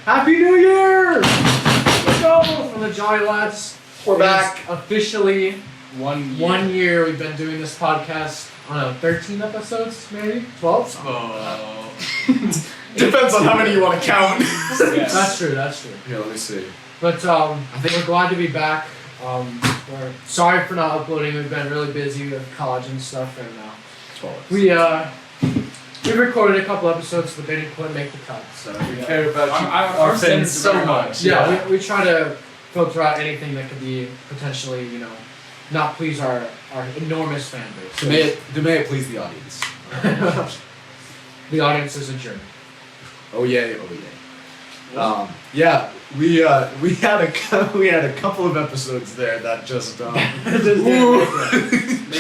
Happy New Year! Let's go from the Jolly Lads. We're back. Officially 1 year. 1 year we've been doing this podcast. I don't know, 13 episodes, maybe? 12? Oh. Depends on how many you want to count. Yes. That's true. Yeah, let me see. But we're glad to be back. We're sorry for not uploading. We've been really busy with college and stuff, and 12. we recorded a couple episodes, but they didn't quite make the cut. So We care about you, our our fans standards so are very high. much. yeah, we try to filter out anything that could be potentially, not please our enormous fan base. May it please the audience. The audience is adjourned. Oh yeah. We had a couple of episodes there that just They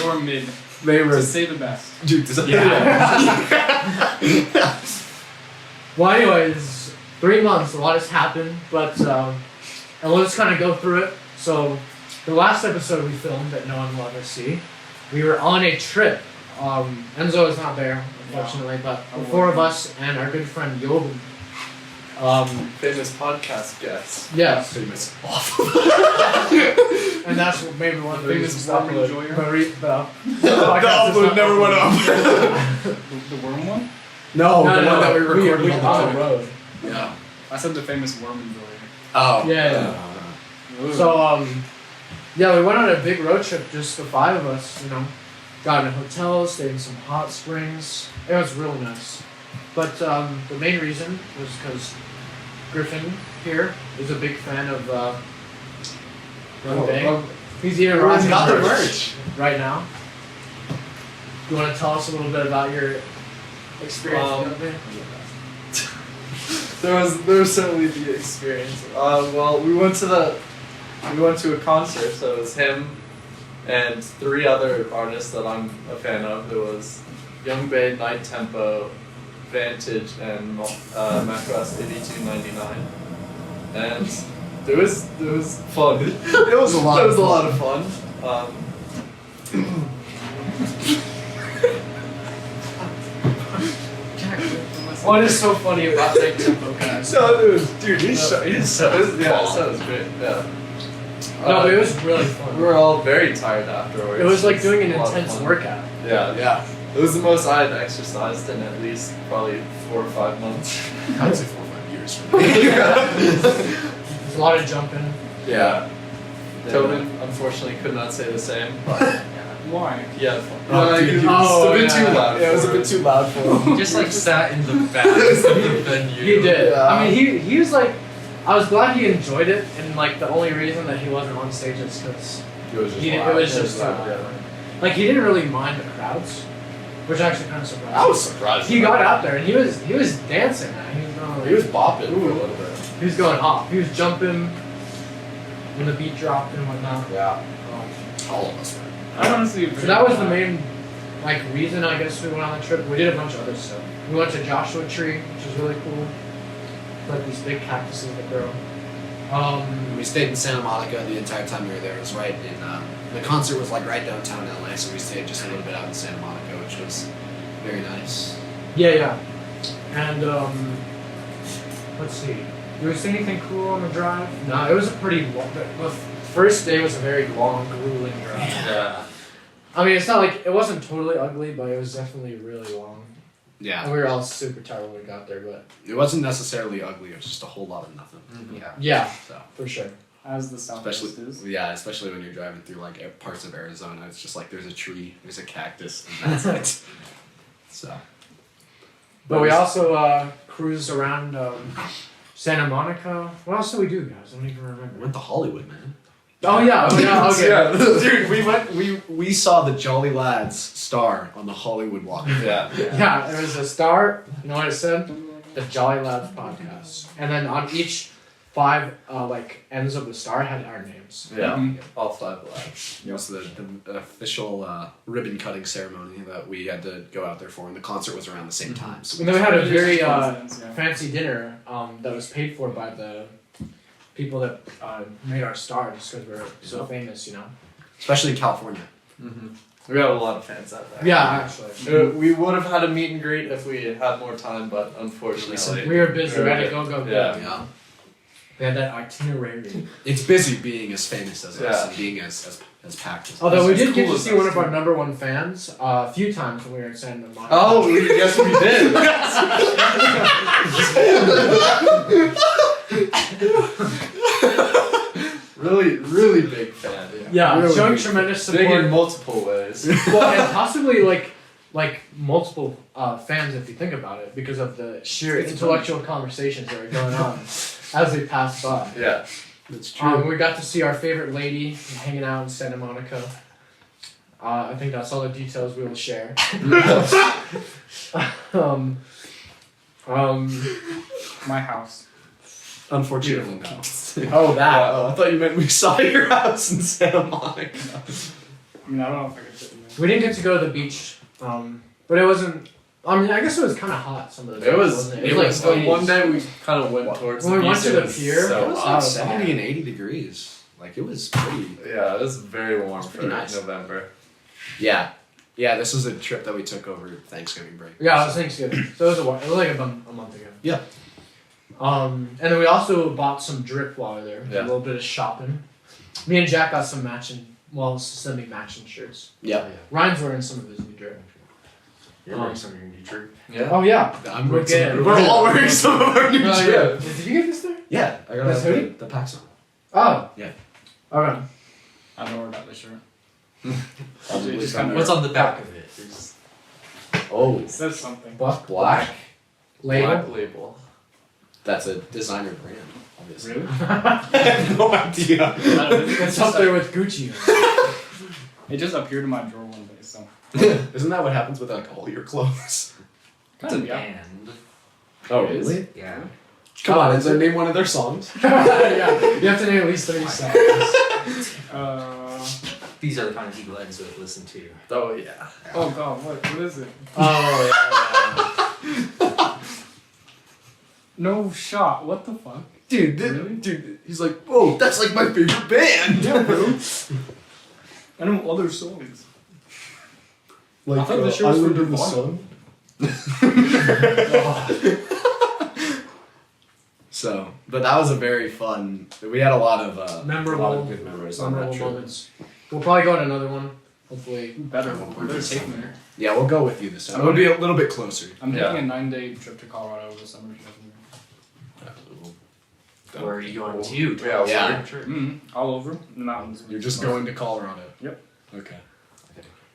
were mid. they were To say the best. dude. Well, anyways, 3 months, a lot has happened, but and we'll just kind of go through it. So, the last episode we filmed that no one will ever see, we were on a trip. Enzo is not there, unfortunately, but the four of us and our good friend Yoben. Famous podcast guest. Yes, Famous awful. and that's maybe one of the Famous reasons worm the enjoyer? The upload never went up. The worm one? No, the one that we we recorded were on on the the road. Yeah. I said the famous worm enjoyer. Oh. Yeah. Ooh. So, yeah, we went on a big road trip, just the five of us, got in a hotel, stayed in some hot springs. It was really nice. But the main reason was because Griffin here is a big fan of Young Bang. He's here Everyone's rocking got the merch. right now. You want to tell us a little bit about your experience with Young Bang? There was certainly the experience. Well, we went to a concert, so it was him and 3 other artists that I'm a fan of. It was Young Bay, Night Tempo, Vantage, and Macross 8299. And it was fun. It was a lot. It was of a fun. lot of fun. What is so funny about Night Tempo, guys? So it was, dude. He was so Yeah, fun. so it was great. Yeah. No, but it was really fun. We were all very tired afterwards. It was like doing an a lot of intense fun. workout. Yeah. Yeah. It was the most I had exercised in at least probably 4 or 5 months. I'd say 4 or 5 years for me. There's a lot of jumping. Yeah. Tobin unfortunately could not say the same, but Why? he had fun. Oh, He dude, was he a was- bit too yeah. loud. Yeah, it was a for bit him. too loud for him. He just like sat in the back of the venue. He did. Yeah. I mean, he was like, I was glad he enjoyed it, and like the only reason that he wasn't on stage is because It was just it loud. was just loud, loud. Like he didn't really mind the crowds, which actually kind of surprised I me. was surprised. He got out there and he was dancing. Man. He was going. He was bopping for a little bit. He was going off. He was jumping when the beat dropped and whatnot. Yeah. All of us were. I honestly. So that was the main reason I guess we went on the trip. We did a bunch of other stuff. We went to Joshua Tree, which was really cool. Like these big cactuses that grow. We stayed in Santa Monica the entire time we were there. It was right in, the concert was like right downtown LA, so we stayed just a little bit out in Santa Monica, which was very nice. Yeah. And let's see. Did we see anything cool on the drive? No, it was a pretty long. The first day was a very long, grueling drive. Yeah. I mean, it's not like it wasn't totally ugly, but it was definitely really long. Yeah. And we were all super tired when we got there, but It wasn't necessarily ugly, it was just a whole lot of nothing. Yeah. yeah, So. for sure. As the Southwest is. Especially when you're driving through like parts of Arizona, it's just like there's a tree, there's a cactus, and that's it. So. But we also cruised around Santa Monica. What else did we do, guys? I don't even We remember. went to Hollywood, man. Oh yeah, okay. Yeah. Dude, we saw the Jolly Lads star on the Hollywood Walk. Yeah. Yeah, there was a star. You know what it said? The Jolly Lads podcast. And then on each 5 ends of the star had our names. Yeah. Mhm. All 5 lads. It was the official ribbon cutting ceremony that we had to go out there for, and the concert was around the same time. So And then we had a very Coincidence, yeah. fancy dinner that was paid for by the people that made our star just because we're so famous, especially in California. Mm-hmm. We have a lot of fans out there. Yeah, actually. We would have had a meet and greet if we had more time, but unfortunately, We were busy. We Right. had to go. Yeah. Yeah. We had that itinerary. It's busy being as famous as us Yeah. and being as packed as Although we It's did get cool to as see one us, of our too. number one fans a few times when we were in Santa Monica. Oh, yes, we did. really big fan. yeah, really showing big. tremendous Big in support. multiple ways. Well, and possibly like multiple fans if you think about it, because of the sheer intellectual conversations that are going on as we pass by. Yeah. That's We got to see our favorite lady hanging out in Santa Monica. I think that's all the details we will share. My house. Unfortunately, no. Oh, that. I thought you meant we saw your house in Santa Monica. I mean, I don't know if I could fit in there. We didn't get to go to the beach, but it wasn't. I mean, I guess it was kind of hot some of the days. It was. Wasn't It like was the 20s. one day we kind of went towards When the we went beach, to it the was pier, so It was hot. like 70 and 80 degrees. Like, it was pretty... Yeah, it was very warm for pretty nice. November. Yeah. Yeah, this was a trip that we took over Thanksgiving break. Yeah, it was Thanksgiving. So it was it was like a month ago. Yeah. And then we also bought some drip while we were there. Yeah. A little bit of shopping. Me and Jack got some semi-matching shirts. Yeah. Ryan's wearing some of his new drip. You're wearing some of your new shirt. Yeah. Oh yeah. I'm We're good. We're all wearing some of our new Oh, drip. yeah. Did you get this there? Yeah, I got This hoodie? the packs on. Oh. Yeah. Okay. I don't know where I got this shirt. Probably Just somewhere. What's on the back of it? There's Oh, It says something. Buck black. label. Black label. That's a designer brand, obviously. Really? I have no idea. It's up there with Gucci. It just appeared in my drawer one day, so. Isn't that what happens with like all your clothes? it's a Kind of, yeah. band. Oh, really? Yeah. Come on, is there name one of their songs? Yeah. You have to name at least 3 songs. These are the kind of people Enzo would listen to. Oh yeah. Oh god, what is it? Oh yeah. No shot, what the fuck? Dude, Really? dude, he's like, oh, that's like my favorite band. Yeah, bro. I know other songs. Like, I thought the show was Island for in the Nirvana. Sun. So, but that was a very fun. We had a lot of Memorable- a lot of good memories on that Memorable trip. moments. We'll probably go on another one. Hopefully. Better take me there. Yeah, we'll go with you this time. We'll be a little bit closer. I'm Yeah. taking a 9-day trip to Colorado over the summer. Where are you going to? Yeah. Yeah. All over the mountains. You're just going to Colorado. Yep. Okay.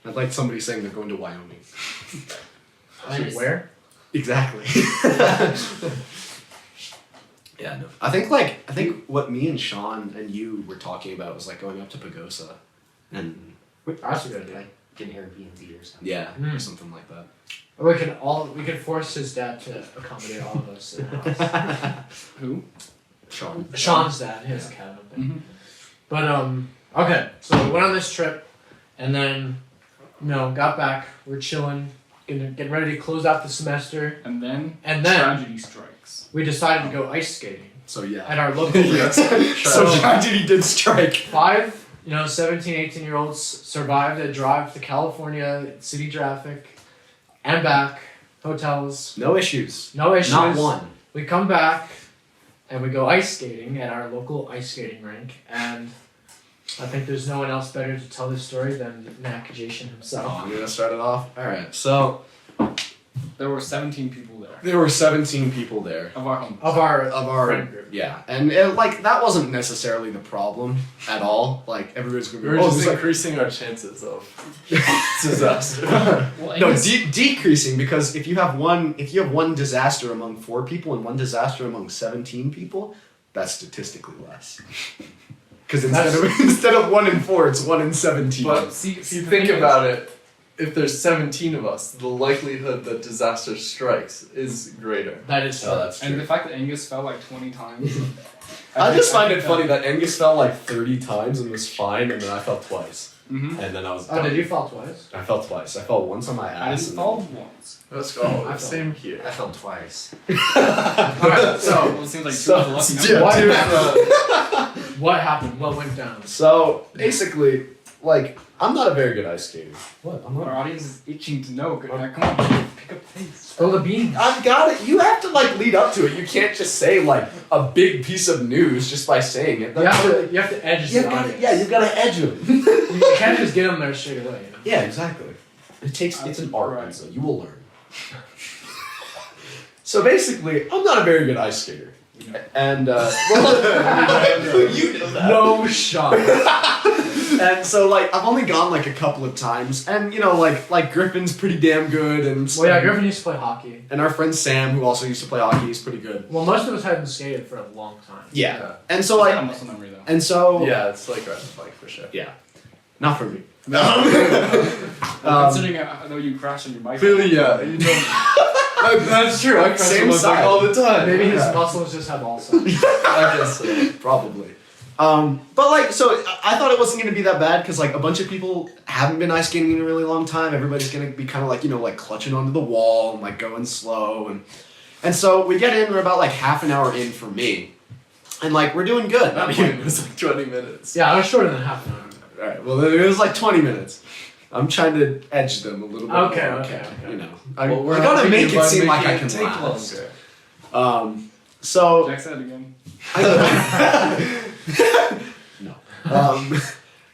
I'd like somebody saying they're going to Wyoming. Where? Exactly. Yeah, no. I think what me and Sean and you were talking about was like going up to Pagosa, and That's a good idea. Like get an Airbnb or something. yeah, Mm. or something like that. Or we could force his dad to accommodate all of us in the house. Who? Sean. Sean's dad, he has a cabin up there. Mm-hmm. But okay, so we went on this trip, and then, got back. We're chilling, getting ready to close out the semester, And then and then tragedy strikes. we decided to go ice skating So yeah. at our local. So tragedy did strike. 5, 17, 18-year-olds survived a drive to California, city traffic, and back, hotels, No issues. no issues. Not one. We come back, and we go ice skating at our local ice skating rink, and I think there's no one else better to tell this story than Mac Jason Oh, himself. I'm gonna start it off. All right. So There were 17 people there there were 17 people there. of our home. Of our friend friend group. Yeah, and that wasn't necessarily the problem at all. Like everybody's gonna be. We were "Oh, just this is like-" increasing our chances of disaster. Well, No, decreasing, because if you have one disaster among 4 people and one disaster among 17 people, that's statistically less. Because instead of 1 in 4, it's 1 in 17. But if you think about it, if there's 17 of us, the likelihood that disaster strikes is greater. That is Oh, that's and true. the fact that Angus fell like 20 times. I just find it funny that Angus fell like 30 times and was fine, and then I fell twice. Mm-hmm. And then I was Oh, done. did you fall twice? I fell twice. I fell once on my I ass. didn't and fall once. Let's I go. felt- Same here. I fell twice. Alright, so Well, it seems like So- two lucky yeah. numbers. what happened? What went down? So basically, like, I'm not a very good ice skater. What? I'm Our not. audience is itching to know. Come on, pick up pace. Spill the beans. I've got it. You have to like lead up to it. You can't just say like a big piece of news just by saying it. You have to edge the audience. you've got to edge them. You can't just get them there straight away. You know? Yeah, exactly. It's an art, Right. so you will learn. So basically, I'm not a very good ice skater. And, you know that. No shot. And so, like, I've only gone, like, a couple of times. And, you know, like Griffin's pretty damn good. And Well, yeah, Griffin used to play hockey. And our friend Sam, who also used to play hockey, is pretty good. Well, most of us hadn't skated for a long time. Yeah. And so, I like, have muscle memory though. and so... Yeah, it's like riding a bike for sure. Yeah. Not for me. Considering I know you crashed on your bike. Clearly, yeah. You don't. That's true. I crash Same on my bike side. all the time. Maybe his Yeah. muscles just have Alzheimer's. I guess so. Probably. But like, so I thought it wasn't going to be that bad because like a bunch of people haven't been ice skating in a really long time. Everybody's going to be kind of like, you know, like clutching onto the wall and like going slow. And so we get in, we're about like half an hour in for me. And like, we're doing good. Not even. It was like 20 minutes. Yeah, I was shorter than half an hour. Alright, well, it was like 20 minutes. I'm trying to edge them a little bit Okay, more. okay. You know, Well, I gotta helping make you it by seem like making I can it take last. longer. So... Jack said it again. No.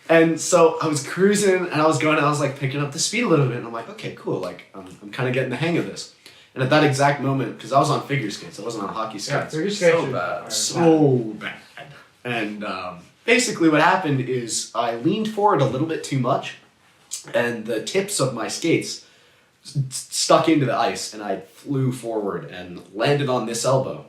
And so I was cruising and I was going and I was like picking up the speed a little bit and I'm like, okay, cool, like I'm kind of getting the hang of this. And at that exact moment, because I was on figure skates, I wasn't on hockey Yeah, skates. figure skates So are- bad. are So bad. And basically what happened is I leaned forward a little bit too much and the tips of my skates stuck into the ice and I flew forward and landed on this elbow.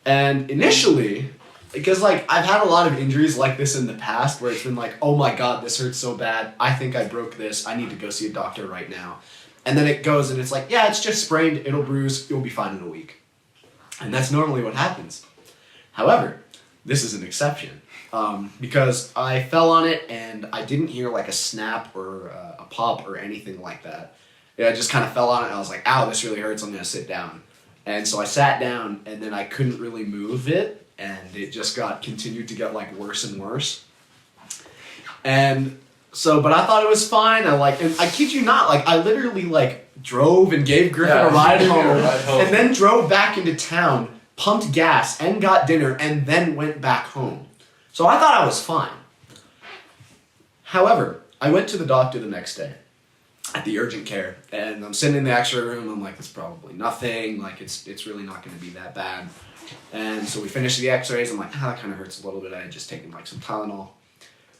And initially, because like I've had a lot of injuries like this in the past where it's been like, oh my god, this hurts so bad. I think I broke this. I need to go see a doctor right now. And then it goes and it's like, yeah, it's just sprained. It'll bruise. You'll be fine in a week. And that's normally what happens. However, this is an exception because I fell on it and I didn't hear like a snap or a pop or anything like that. Yeah, I just kind of fell on it and I was like, ow, this really hurts. I'm going to sit down. And so I sat down and then I couldn't really move it and it just continued to get like worse and worse. And so, but I thought it was fine. And I kid you not, like I literally like drove and gave Griffin Yeah, a ride you gave me a home ride home. and then drove back into town, pumped gas and got dinner and then went back home. So I thought I was fine. However, I went to the doctor the next day at the urgent care and I'm sitting in the x-ray room. I'm like, it's probably nothing. Like it's really not going to be that bad. And so we finished the x-rays. I'm like, that kind of hurts a little bit. I had just taken like some Tylenol.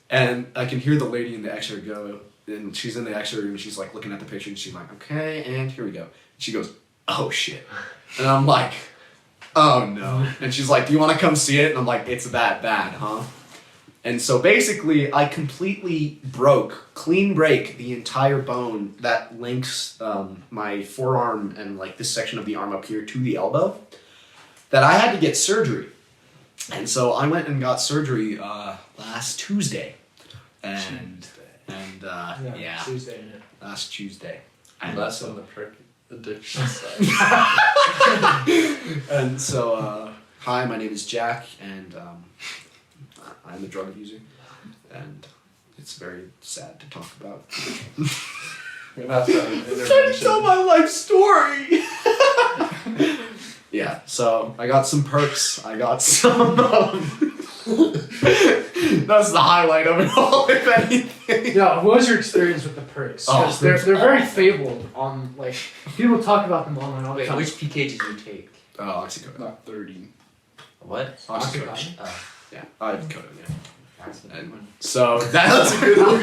And I can hear the lady in the x-ray go, and she's in the x-ray room and she's like looking at the picture and she's like, okay, and here we go. And she goes, oh shit. And I'm like, oh no. And she's like, do you want to come see it? And I'm like, it's that bad, huh? And so basically, I completely clean break the entire bone that links my forearm and like this section of the arm up here to the elbow, that I had to get surgery. And so I went and got surgery last Tuesday. And yeah, Tuesday, innit? last Tuesday. And Less so, on the perk addiction side. and so hi, my name is Jack, and I'm a drug abuser, and it's very sad to talk about. We're gonna have to have an I'm trying to tell intervention. my life story. Yeah, so I got some perks. I got some. That's the highlight of it all, if anything. Yeah, what was your experience with the perks? 'Cause they're very fabled on, like, people talk about them online all the Wait, time. which PK did you take? Oh, oxycodone. Not 30. What? Oxycodone. Oxycodone? Oh, Yeah, I have codone. Yeah. that's a good And one. so that's a good one.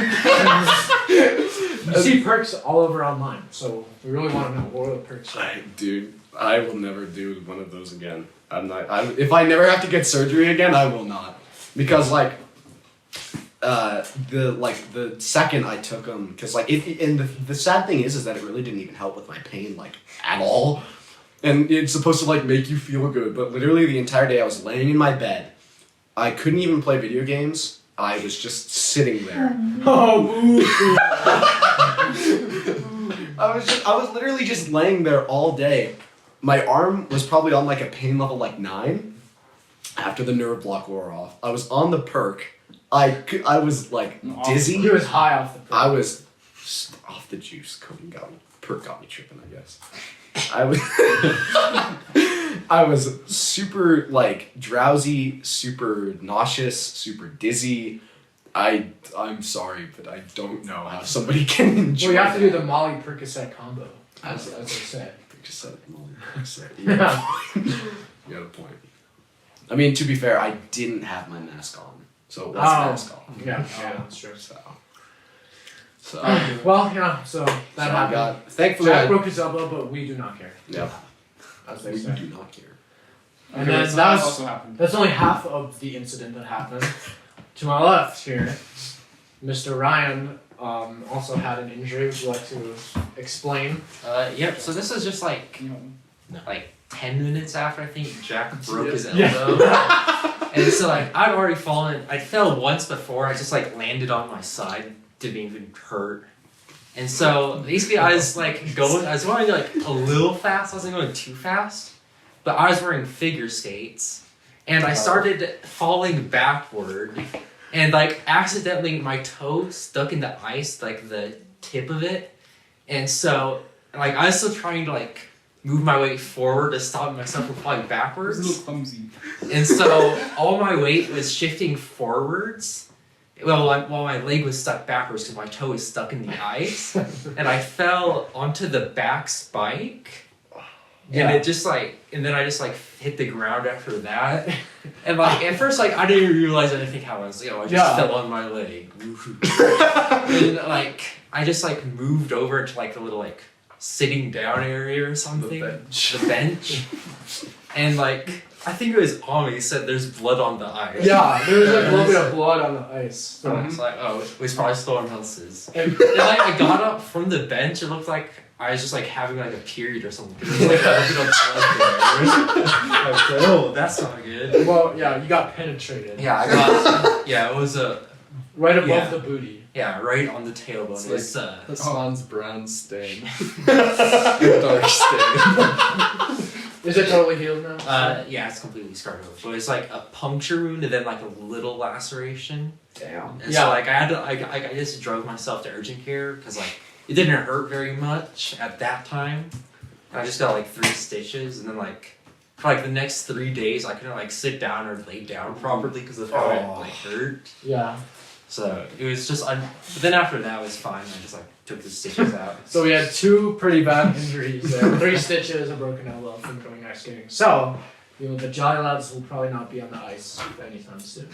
You see perks all over online, so we really want to know what are the perks are. Dude, I will never do one of those again. I'm not. If I never have to get surgery again, I will not, because like, the second I took them, because like and the sad thing is that it really didn't even help with my pain like at all, and it's supposed to like make you feel good, but literally the entire day I was laying in my bed, I couldn't even play video games. I was just sitting there. I was literally just laying there all day. My arm was probably on like a pain level like 9 after the nerve block wore off. I was on the perk. I was like dizzy. He was high off the perk. I was off the juice. Codeine got me. Perk got me tripping, I guess. I was I was super like drowsy, super nauseous, super dizzy. I'm sorry, but I don't know how somebody can enjoy. Well, you have to do that. the Molly Percocet combo, as they said. Just said Molly Percocet. You got a point. I mean, to be fair, I didn't have my mask on, so it was mask on. Yeah, that's true. So Well, yeah, so that I happened. thankfully, Jack broke his elbow, but we do not care, yeah, as they we say. do not care. And Okay, then so that was also happened. that's only half of the incident that happened. To my left here, Mr. Ryan also had an injury. Would you like to explain? Yep. So this is just like You know, 10 minutes after I think Jack broke his Yeah. elbow. And so like I'd already fallen. I fell once before. I just like landed on my side. Didn't even hurt. And so basically I was like going. I was going like a little fast. I wasn't going too fast, but I was wearing figure skates, and I started falling backward, and like accidentally my toe stuck in the ice, like the tip of it, and so like I was still trying to like move my weight forward to stop myself from falling it was a backwards. little clumsy. And so all my weight was shifting forwards. Well, while my leg was stuck backwards because my toe was stuck in the ice, and I fell onto the back spike, and it just like, and then I just like hit the ground after that, and like at first like I didn't even realize anything happened. I was like, oh, I just Yeah. fell on my leg, and like I just like moved over to like a little like sitting down area or something, the bench, and like. I think it was Ami said there's blood on the ice. Yeah, there was like a little bit of blood on the ice. So it's like, oh, it was probably someone else's. And And like I got up from the bench, it looked like I was just like having like a period or something. Because there was like a little bit of blood there. I was like, oh, that's not good. well, yeah, you got penetrated. Yeah, I got. Yeah, it was a. Right above Yeah. the booty. Yeah, right on the tailbone. It's It's Hassan's brown stain. Dark stain. Is it totally healed now? yeah, it's completely scarred over. But it's like a puncture wound and then like a little laceration. Damn. And Yeah. so like I had to I just drove myself to urgent care because like it didn't hurt very much at that time. And I just got like 3 stitches and then like for like the next 3 days I couldn't like sit down or lay down properly because of how it like hurt. Yeah. So it was just but then after that it was fine. I just like took the stitches out. So we had 2 pretty bad injuries there. 3 stitches, a broken elbow from going ice skating. So, you know, the Jolly Lads will probably not be on the ice anytime soon.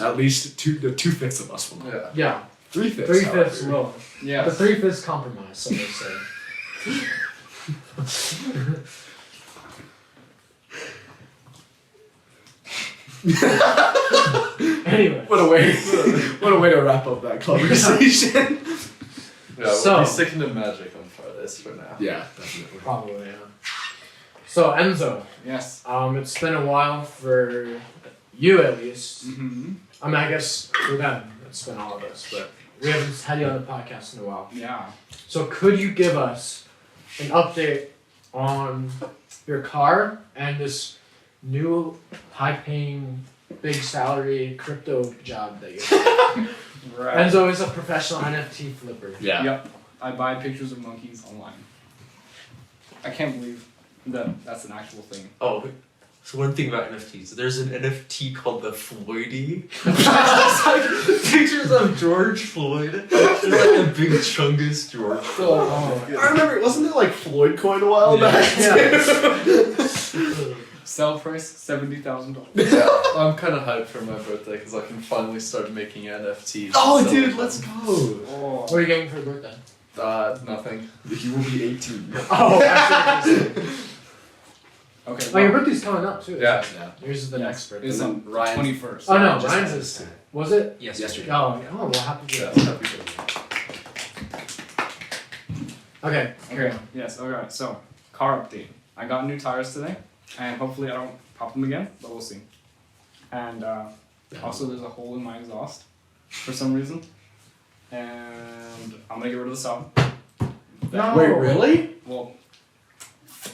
At least 2/5 of us will. Know. Yeah. Yeah, 3/5. 3/5 however. will. Yeah. The 3/5 compromise, so they say. Anyway. What a way to wrap up that conversation. Yeah, we'll So- be sticking to Magic on Fridays for now. Yeah, definitely. Probably, yeah. So, Enzo, Yes. it's been a while for you at least. Mm-hmm. I mean, I guess for them, it's been all of us, but we haven't had you on the podcast in a while. Yeah. So, could you give us an update on your car and this new high-paying, big salary crypto job that you're doing? Right. Enzo is a professional NFT flipper. Yeah. Yep. I buy pictures of monkeys online. I can't believe that that's an actual thing. Oh, so one thing about NFTs, there's an NFT called the Floydy. It's like pictures of George Floyd. There's like a big chungus George Floyd. Oh, I remember, wasn't there like Floyd coin a while back? yeah. Sell price $70,000. I'm kind of hyped for my birthday because I can finally start making NFTs. Oh, and sell dude, them. let's go. Oh. What are you getting for your birthday? Nothing. You will be 18. Oh, actually. Okay. Oh, your birthday's coming up too. Yeah. Yeah. Yours is the Yes. next birthday. It's on Ryan- 21st. Oh no, Just mine's had is. this. Was it? Yes, Yesterday. Oh, well, happy Yeah. birthday. Happy birthday. Okay. Okay. Yes. Okay. So, car update. I got new tires today, and hopefully I don't pop them again, but we'll see. And also, there's a hole in my exhaust for some reason, and I'm gonna get rid of the sub. No. Wait, really? Well,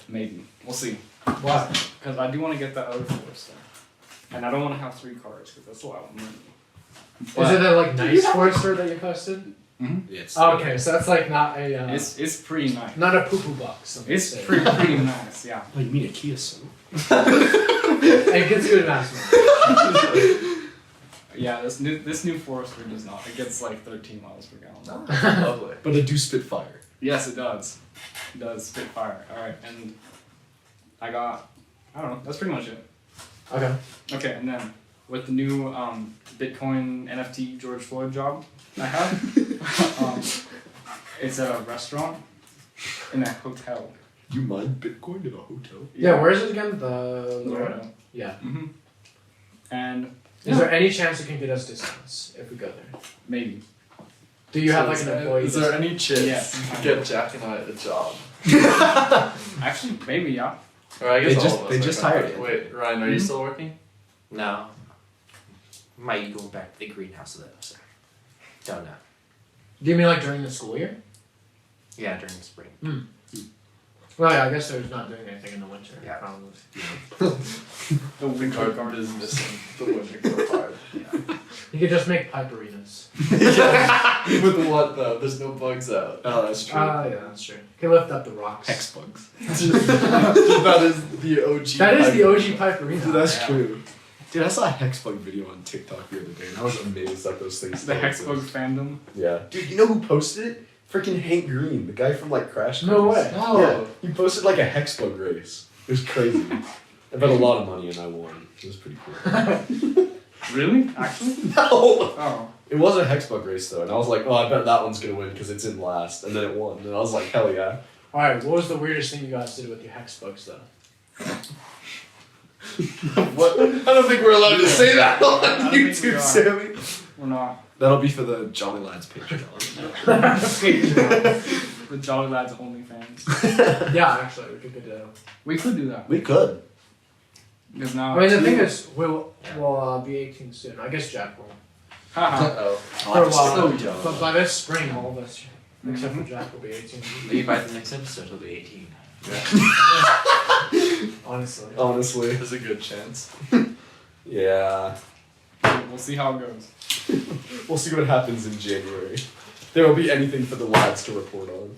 maybe we'll see. Why? Because I do want to get that other floor stuff, and I don't want to have 3 cars because that's a lot of money. Is it a like nice Forester that you posted? It's Oh, okay, so that's like not a It's pretty nice. not a poo poo box. so to It's say. pretty nice, yeah. Oh, you mean a Kia Soul? It gets good mass. Yeah, this new Forester does not. It gets like 13 miles per gallon. Lovely. But it do spit fire. Yes, it does. It does spit fire. All right, and I don't know. That's pretty much it. Okay. Okay, and then with the new Bitcoin NFT George Floyd job I have, it's at a restaurant in a hotel. You mine Bitcoin in a hotel? Yeah, where is it again? The Florida. Yeah. Mm-hmm. And Is there any chance you can get us discounts if we go there? maybe. Do you have like So an employee? Is there any chance Yes. you could get Jack and I a job? Actually, maybe, yeah. Or I guess They all just- of us they are just gonna- hired you. Wait, Ryan, are you still working? No. Might go back to the greenhouse though, so. Don't know. Do you mean like during the school year? Yeah, during spring. Well, yeah, I guess they're not doing anything in the winter. Yeah. Probably. The winter Garden is missing the winter core part. You could just make pipe arenas. With what though? There's no bugs out. Oh, that's true. Ah, yeah, that's true. You can lift up the rocks. Hex bugs. That is the OG. That is the pipe. OG pipe arena. That's Yeah. true. Dude, I saw a Hexbug video on TikTok the other day, and I was amazed that those things. The still Hexbug exist. fandom. Yeah. Dude, you know who posted it? Freaking Hank Green, the guy from like Crash. No Course. way. Oh. Yeah, he posted like a Hexbug race. It was crazy. I bet a lot of money and I won. It was pretty cool. Really? Actually? No! Oh. It was a Hexbug race though, and I was like, oh, I bet that one's gonna win because it's in last, and then it won, and I was like, hell yeah. Alright, what was the weirdest thing you guys did with your hex bugs though? What? I don't think we're allowed to say that I on don't think we YouTube, are. Sammy. We're not. That'll be for the Jolly Lads Patreon. The Jolly Lads OnlyFans. Yeah, actually, we could do. We could do that. We could. Because now. I mean, the thing is, we'll be 18 soon. I guess Jack will. Haha. Oh. For a while. So But by this spring, all of us, except for Jack, will be 18. Maybe by the next episode he'll be 18. Honestly. Honestly. There's a good chance. Yeah. We'll see how it goes. We'll see what happens in January. There will be anything for the lads to report on.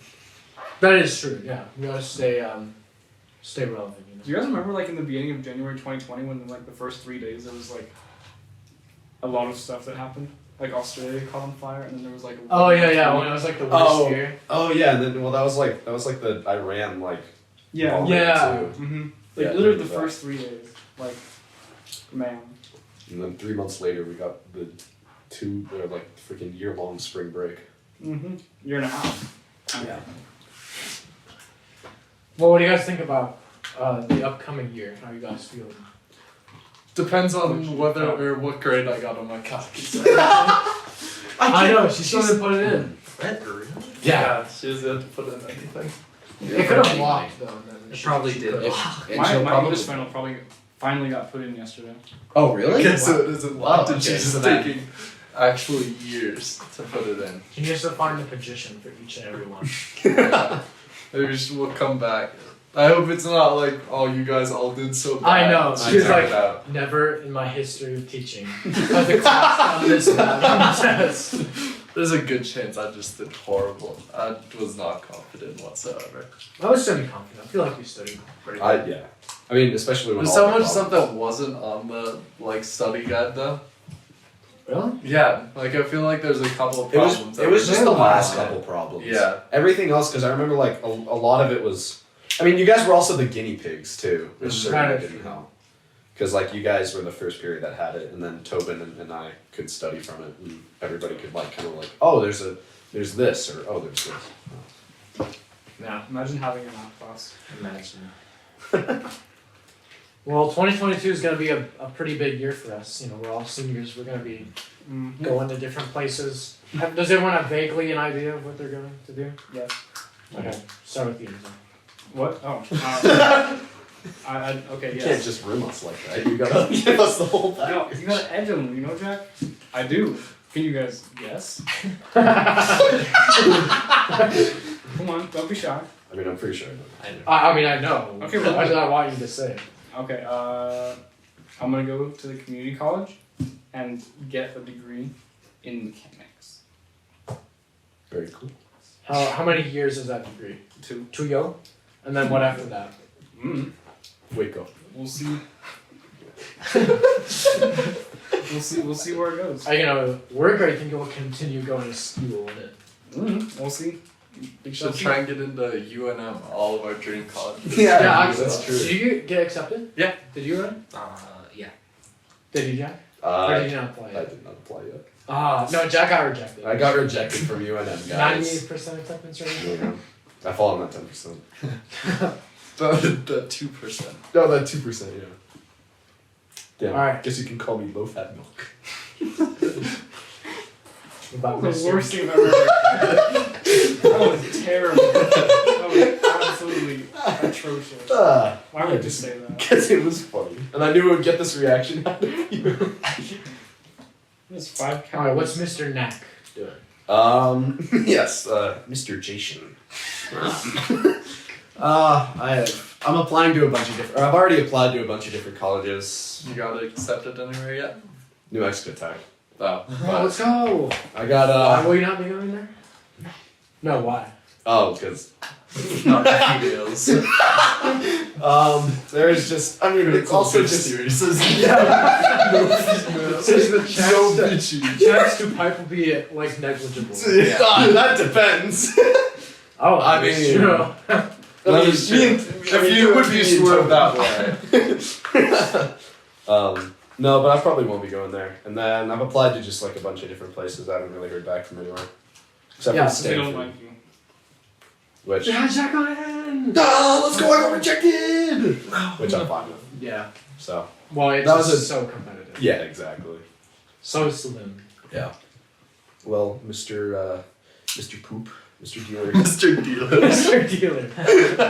That is true, yeah. We gotta stay relevant, you know. Do you guys remember, like, in the beginning of January 2020, when, like, the first 3 days there was, like, a lot of stuff that happened? Like, Australia caught on fire, and then there was, like, Oh, yeah, when it was like the worst Oh. year. Oh yeah, and then that was like the Iran like Yeah. bombing, Yeah. too. Mm-hmm. Like, Yeah, I literally remember the that. first 3 days. Like, man. And then 3 months later we got the freaking year-long spring break. Mm-hmm. Year and a half. Yeah. Well, what do you guys think about the upcoming year? How you guys feeling? Depends on whether or what grade I got on my calc exam. I know, she still didn't put it in. Yeah, she doesn't have to put in anything. It could have blocked though. And then It she probably just did. put it- My English final probably finally got put in yesterday. Oh really? Okay, so it isn't locked, and okay, she's so just that- taking actual years to put it in. She needs to find the position for each and every one. Maybe we'll come back. I hope it's not like, oh, you guys all did so bad. I know, I she's checked like- it out. Never in my history of teaching has the class done this bad on the test. There's a good chance I just did horrible. I was not confident whatsoever. I was semi-confident. I feel like we studied pretty well. Yeah. I mean, especially when There's all so the much stuff problems- that wasn't on the like study guide though. Really? Yeah, like I feel like there's a couple of It was problems. it was just the Yeah. last couple problems. Yeah. Everything else, because I remember like a lot of it was. I mean, you guys were also the guinea pigs too, which Mhm. certainly Right. didn't help. Because like you guys were the first period that had it, and then Tobin and I could study from it, and everybody could like kind of like, oh, there's this, or oh, there's this. Yeah. Imagine having a math class. Imagine. Well, 2022 is going to be a pretty big year for us. You know, we're all seniors. We're going to be Mm-hmm. going to different places. Does everyone have vaguely an idea of what they're going to do? Yes. Okay, start with you. Then. What? Oh. Okay, You yes. can't just room us like that. You gotta give us the whole No, package. you gotta edge them, you know, Jack? I do. Can you guys guess? Come on, don't be shy. I mean, I'm pretty sure. I don't know. I mean, I know. Okay, well- I just want you to say it. Okay, I'm gonna go to the community college and get a degree in mechanics. Very cool. How many years is that degree? 2. 2 years? And then what after that? Wake up. We'll see. We'll see where it goes. Are you gonna work, or you think you'll continue going to school in it? We'll see. We should try and get into UNM, all of our dream colleges. Yeah, that's true. Did you get accepted? Yeah. Did you run? Yeah. Did you, Jack? Or did I you not apply yet? did not apply yet. No, Jack got rejected. I got rejected from UNM, guys. 98% acceptance rate. I fall on that 10%. The 2%. No, that 2%, yeah. Damn, Alright. guess you can call me low-fat milk. About The Mr. worst thing I've ever heard. That was terrible. That was absolutely atrocious. Why would you say that? Because it was funny. And I knew it would get this reaction out of you. It's 5 Alright, calories. what's Mr. Knack doing? Yes, Mr. Jason. I'm applying to a bunch of different, or I've already applied to a bunch of different colleges. You got accepted anywhere yet? New Mexico Tech. Oh. Oh, let's go! I got, Why will you not be going there? No, why? because, Not videos. there's just, I mean, it's also just, series. There's the chance to pipe will be like negligible. that depends. Oh, I mean, true. If you would be swerved that way. No, but I probably won't be going there. And then I've applied to just like a bunch of different places. I haven't really heard back from anywhere. Except Yeah, for They don't Stanford. like you. Which, Yeah, Jack on in! let's go, I got rejected! Which I'm fine with. Yeah. So, Well, it's That was just a- so competitive. yeah, exactly. So slim. Yeah. Well, Mr. Poop, Mr. Dealer. Mr. Dealer. Mr. Dealer.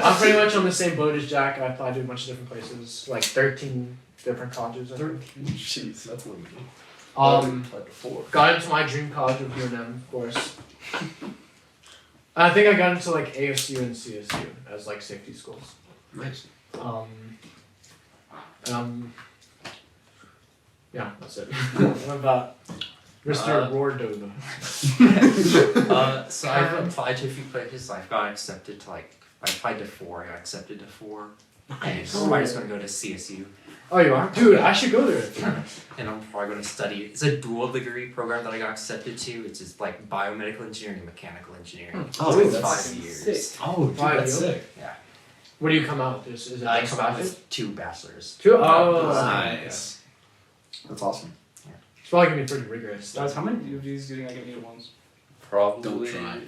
I'm pretty much on the same boat as Jack. I applied to a bunch of different places, like 13 different colleges. I think. Jeez, that's limited. Applied to 4. Got into my dream college of UNM, of course. I think I got into like ASU and CSU as like safety schools. Nice. Yeah, that's it. What about Mr. Rordova? So I've applied to a few places. I've got accepted to like, I applied to 4, I got accepted to 4. And I'm probably just gonna go to CSU. Oh, you are? Dude, I should go there. And I'm probably gonna study, it's a dual degree program that I got accepted to. It's just like biomedical engineering and mechanical engineering. Oh, It's that's 5 years. sick. Oh, dude, Why, that's you? sick. Yeah. What do you come out with? Is it I just come out classes? with 2 bachelors. 2? Oh, Nice. That's awesome. it's probably gonna be pretty rigorous. Guys, how many of these do you think I can eat at once? Probably. Don't try.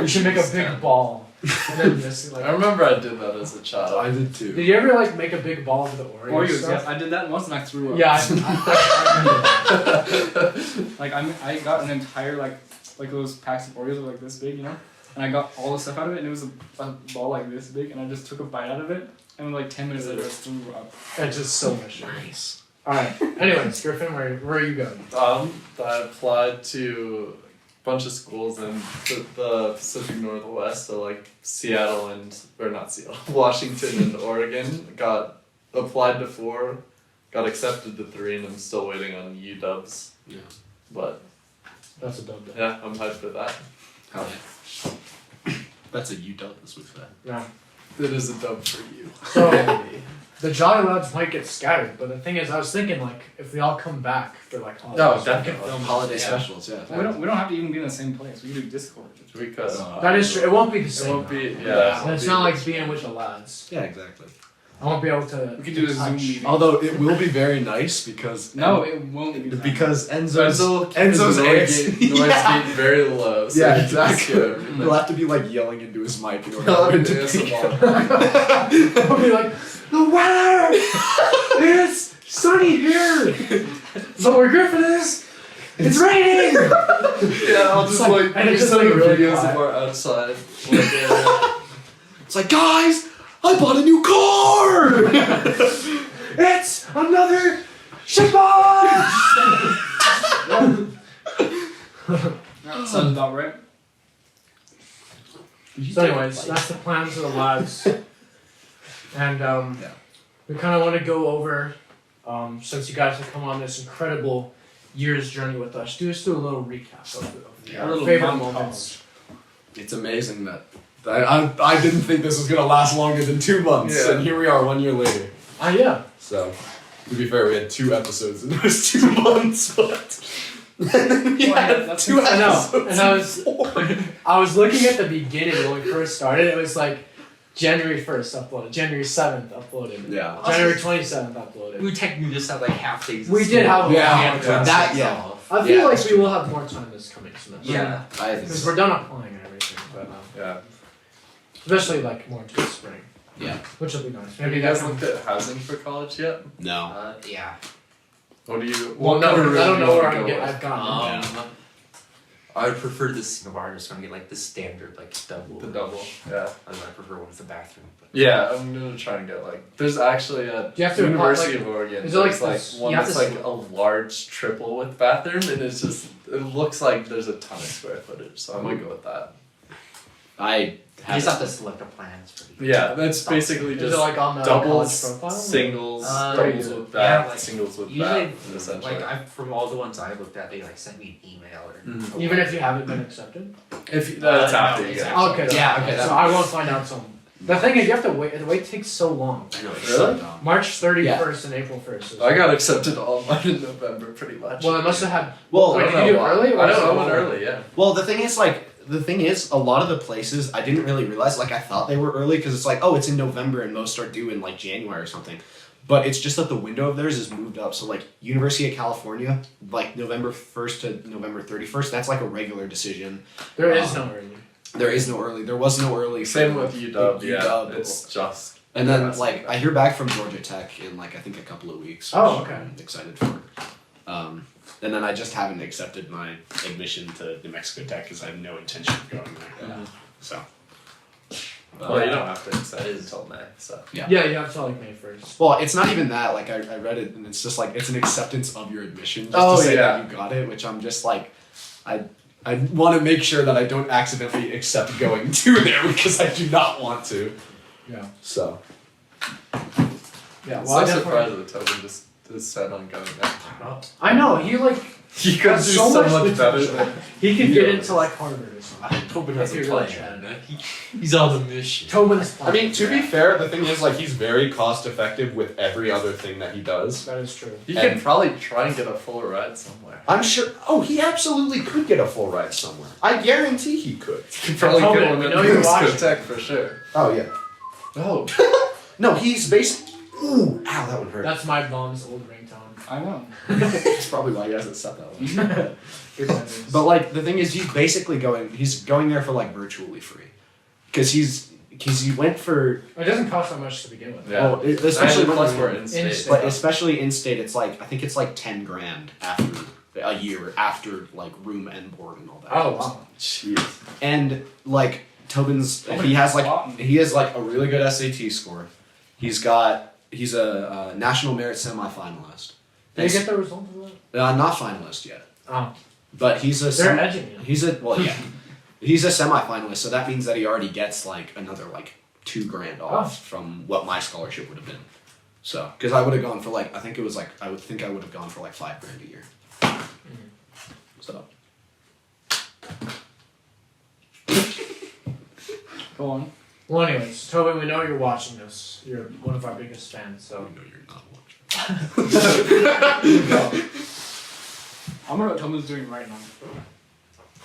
You should make a big ball. And then just like. I remember I did that as a child. I did too. Did you ever like make a big ball of the Oreo Oreos, stuff? yes. I did that once and I threw up. Yeah, I remember that. Like I got an entire like those packs of Oreos were like this big, you know? And I got all the stuff out of it and it was a ball like this big and I just took a bite out of it and then like 10 minutes later I threw up. It's just so much. Nice. Alright. Anyways, Griffin, where are you going? I applied to a bunch of schools in the Pacific Northwest, so like Seattle and, or not Seattle, Washington and Oregon. Got applied to 4, got accepted to 3, and I'm still waiting on UWs. Yeah. But That's a dumb day. yeah, I'm hyped for that. Hell yeah. That's a you done this with that. Yeah. It is a dub for you. So the Jolly Lads might get scattered, but the thing is, I was thinking like if they all come back for like holidays, we can film Holiday yeah. specials, yeah. Well, we don't have to even be in the same place. We can do Discord. We could. That is true. It won't be the It same. won't be. though. Yeah. And it's not like being with the lads. Yeah, exactly. I won't be able to. We could do a Zoom touch. meeting. Although it will be very nice because No, it won't be. because Enzo's Enzo's noise gate very low. So yeah, you can exactly. scare everything. He'll have to be like yelling into his mic in order I'll for have it to to do some pick more. I'll be like, the weather! It's sunny here! So where Griffin is, it's raining! Yeah, I'll just like and it's do just, some like, really videos quiet. of our outside. It's like, guys, I bought a new car! It's another shitbox! That sounds about right. So anyways, that's the plan for the lads. And we kind of want to go over, since you guys have come on this incredible year's journey with us, just do a little recap of A little favorite montage. moments. It's amazing that I didn't think this was gonna last longer than 2 months, Yeah. and here we are 1 year later. Yeah. So, to be fair, we had 2 episodes in those 2 months, but then we Well, yeah, had that's 2 I know, episodes. and I was looking at the beginning when we first started. It was like January 1st uploaded, January 7th uploaded, Yeah. January 27th uploaded. We technically just had like half days. of We school. did have a Yeah, lot Yeah, of yeah. time. That- yeah. I feel Yeah, like that's we true. will have more time this coming semester. Yeah. I think Because so. we're done applying and everything, but Yeah. especially like more into the spring. Yeah. Which will be nice. Have you guys looked at housing for college yet? No. Yeah. What do you? Well, what no, kind of because I room don't do know you where wanna I'm go getting. with? I've gotten. I would prefer the Singapore. I'm just gonna get like the standard like double. The double. Yeah. I prefer one with the bathroom. But Yeah, I'm gonna try and get like. There's actually a Do you have to apply, University like- of Oregon. is it like there's like this- one you have that's to like a large triple with bathroom, and it's just it looks like there's a ton of square footage. So I'm gonna go with that. I you just have to select the plans for the. Yeah, that's basically Is just it like on the doubles, college profile? singles, yeah, doubles with bath, like, singles with usually, bath, essentially. Like I, from all the ones I looked at, they like sent me an email or. Mhm. Even if you haven't been accepted. If that's no, after you it's get. after. Okay. Yeah, okay, So that- I won't find out till. The thing is, you have to wait. The wait takes so long. I know it's Really? so dumb. March 31st and April 1st. Is I got accepted all of mine in November, pretty much. Well, I must have had. Well, Wait, I did don't you do know why. early? Or I is don't it know, I went long? early, yeah. Well, the thing is, a lot of the places I didn't really realize. Like, I thought they were early because it's like, oh, it's in November and most are due in like January or something. But it's just that the window of theirs is moved up. So like University of California, like November 1st to November 31st, that's like a regular decision. There is no early. There is no early. There was no early. Same for, with UW, yeah. UW. It's just. And then Yeah, like I hear back from Georgia Tech in like I think a couple of weeks. Oh, which okay. I'm excited for. And then I just haven't accepted my admission to New Mexico Tech because I have no intention of going there. Yeah. So. Well, you don't have to accept it until May, so. Yeah. Yeah, you have till like May 1st. Well, it's not even that. Like I read it, and it's just like it's an acceptance of your admission, just Oh, to say yeah. that you got it. Which I'm just like, I want to make sure that I don't accidentally accept going to there because I do not want to. Yeah. So. Yeah. I'm Well, I so definitely. surprised that Tobin just is set on going there. I know he like He could do has so much better potential. than. He could he get does. into like Harvard or something. Tobin has a plan. He's on the mission. Tobin's I mean, to be fair, the thing is, like, he's very cost effective with every other thing that he does. That is true. He And- could probably try and get a full ride somewhere. I'm sure. Oh, he absolutely could get a full ride somewhere. I guarantee he could. He could probably Tobin, get one we at know New you're Mexico watching. Tech for sure. Oh yeah. Oh. No, he's basically. Ooh, ow, that would hurt. That's my mom's old ringtone. I know. That's probably why he hasn't set that one. Good memories. But like, the thing is, he's basically going there for like virtually free, because he went for It doesn't cost that much to begin with. Yeah. well, especially And plus when we're in state. In-state. but especially in state, it's like I think it's like 10 grand after a year after like room and board and all that. Oh wow. Jeez. And like Tobin's, he has like a really good SAT score. He's a national merit semifinalist. Did you get the results of that? Not finalist yet, Oh. but he's a They're edging you. he's a well yeah, he's a semifinalist. So that means that he already gets like another like $2,000 off from what my scholarship would have been. So because I would have gone for like I would have gone for like $5,000 a year. So Go on. Well, anyways, Tobin, we know you're watching this. You're one of our biggest fans, so. no, you're not watching. I wonder what Tobin's doing right now.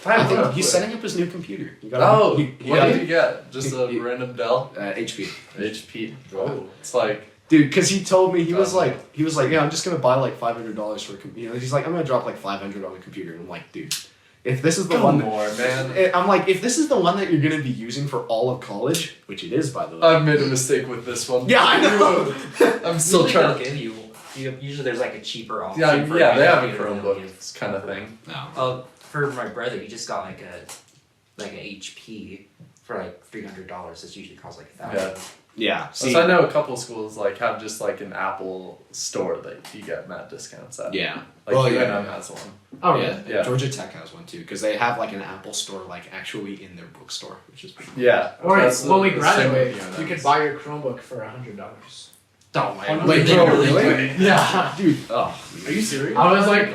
I think he's setting up his new computer. You Oh, he what got did you get? Just a he- random Dell? HP. HP. Oh. It's like, Dude, because he told me he was like, yeah, I'm just gonna buy like $500 for a computer. He's like, I'm gonna drop like $500 on a computer, and I'm like, dude, if this is the one, more, man. I'm like, if this is the one that you're gonna be using for all of college, which it is, by the way. I've made a mistake with this one. Yeah, I know. I'm still Usually trying they'll give you. Usually there's like a cheaper option. Yeah, for yeah, they have a computer than they'll give. Chromebook kind of thing. No. Well, for my brother, he just got like a HP for like $300. It usually costs like $1,000. Yeah. See. So I know a couple schools like have just like an Apple store that you get mad discounts at. Yeah. Like Well, UNM yeah. has one. Oh, yeah. Yeah. Georgia Tech has one too, because they have like an Apple store like actually in their bookstore, which is pretty cool. Yeah. Or that's when we the same graduate, with you UNM. could buy your Chromebook for $100. Oh my Wait, they bro, really really? do. Yeah. Dude, oh. Are you serious? I was like,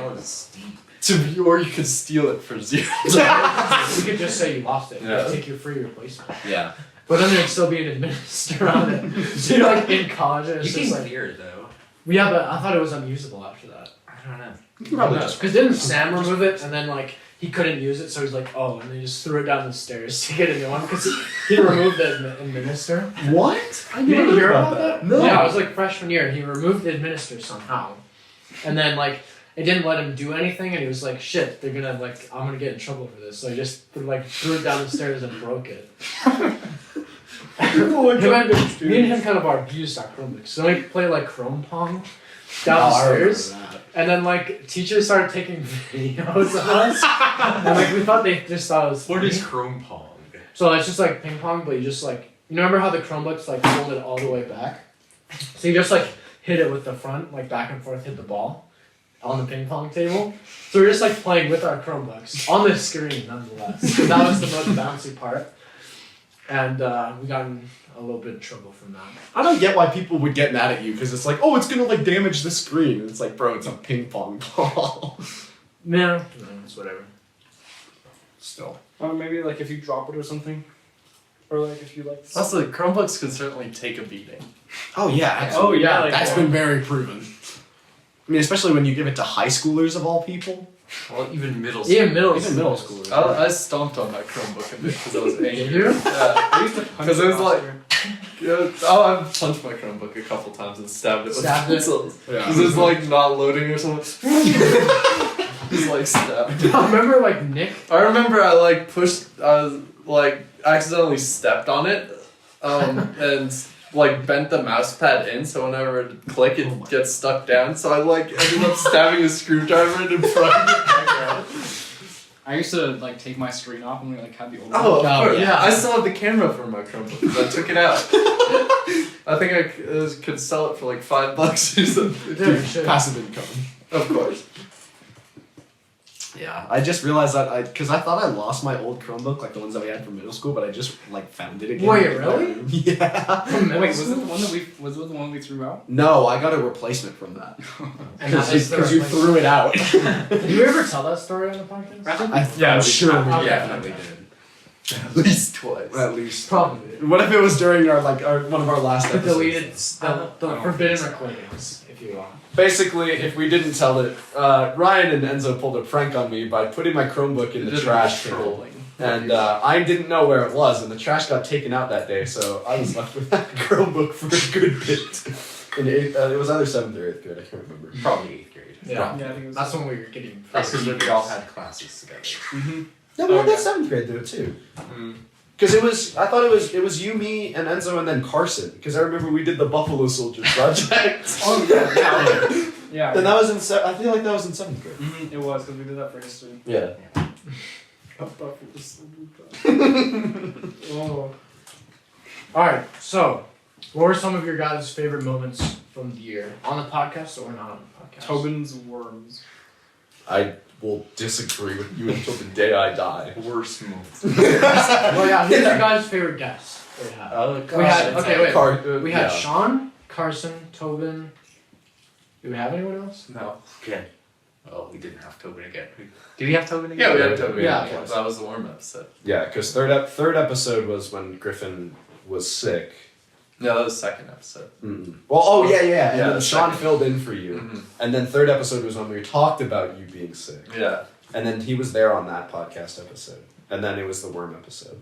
Or you could steal it for $0. you could just say you lost it. Yeah. Take your free replacement. Yeah. But then there'd still be an administrator on it. So you're like in college and You it's can just like, clear it though. yeah, but I thought it was unusable after that. I don't know. You can probably just. Because didn't Sam remove it and then like he couldn't use it, so he's like, oh, and they just threw it down the stairs to get a new one because he removed the administrator. What? I You didn't hear about that? No. Yeah, it was like freshman year. He removed the administrator somehow, and then like it didn't let him do anything, and he was like, shit, they're gonna like I'm gonna get in trouble for this. So he just like threw it down the stairs and broke it. Me and him kind of abused our Chromebooks. So we played like Chrome Pong down the stairs. And then like teachers started taking videos of us, and like we thought they just thought it was What funny. is Chrome Pong? So it's just like ping pong, but you just like you remember how the Chromebooks like fold it all the way back, so you just like hit it with the front, like back and forth, hit the ball on the ping pong table. So we're just like playing with our Chromebooks on the screen, nonetheless. 'Cause that was the most bouncy part, and we got in a little bit of trouble from that. I don't get why people would get mad at you because it's like, oh, it's gonna like damage the screen. It's like, bro, it's a ping pong ball. No, it's whatever. Still. Maybe like if you drop it or something, or like if you like. Also, Chromebooks can certainly take a beating. Oh yeah. Oh yeah, like That's been very proven. I mean, especially when you give it to high schoolers of all people. Well, even middle school. Even middle Even middle schoolers. I stomped on my Chromebook a bit because I was angry. Did you? Yeah. I used to punch 'Cause it was like- faster. I've punched my Chromebook a couple times and stabbed it with Stabbed it? pencils. Yeah. Because it's like not loading or something. Just like stabbed. I remember like Nick. I remember I like pushed, I was like accidentally stepped on it, and like bent the mouse pad in so whenever it click it gets stuck down. So I like ended up stabbing a screwdriver into front of the background. I used to like take my screen off when we like had the old. Oh, of Oh, course. yeah. I still have the camera for my Chromebook. 'Cause I took it out. I think I could sell it for like $5 or something. Yeah, you should. Passive income. Of course. Yeah, I just realized that because I thought I lost my old Chromebook, like the ones that we had from middle school, but I just like found it again. Wait, in my really? room. Yeah. Wait, was it the one that we threw out? No, I got a replacement from that And that is the because you replacement. threw it out. Did you ever tell that story on the podcast? I'm sure we Okay. definitely did. At least twice. At least. Probably. What if it was during our one of our last The episodes? deleted, I the don't forbidden think so. recordings, if you will. Basically, if we didn't tell it, Ryan and Enzo pulled a prank on me by putting my Chromebook in the Just trash can. trolling. And I didn't know where it was, and the trash got taken out that day, so I was left with that Chromebook for a good bit. In it was either 7th or 8th grade, I can't remember. Probably 8th grade. Yeah. Yeah, I think it was. That's when we were getting. That's because we all had classes together. No, we had that 7th grade though too. Because I thought it was you, me, and Enzo, and then Carson. Because I remember we did the Buffalo Soldier project. Oh yeah, yeah. And that was I feel like that was in 7th grade. It was because we did that for history. Yeah. Oh. Alright, so, what were some of your guys' favorite moments from the year? On the podcast or not on the podcast? Tobin's worms. I will disagree with you until the day I die. Worst moments. Well, yeah, who's your guys' favorite guest that we had? We had, okay, wait. We had yeah. Sean, Carson, Tobin. Do we have anyone else? No. Okay. Oh, we didn't have Tobin again. Did we have Tobin again? Yeah, we had Toby. Yeah. That was the warm episode. Yeah, because third episode was when Griffin was sick. No, that was the second episode. Well, oh yeah, yeah, and Yeah, then the Sean second. filled in for you, and then third episode was when we talked about you being sick, Yeah. and then he was there on that podcast episode, and then it was the worm episode.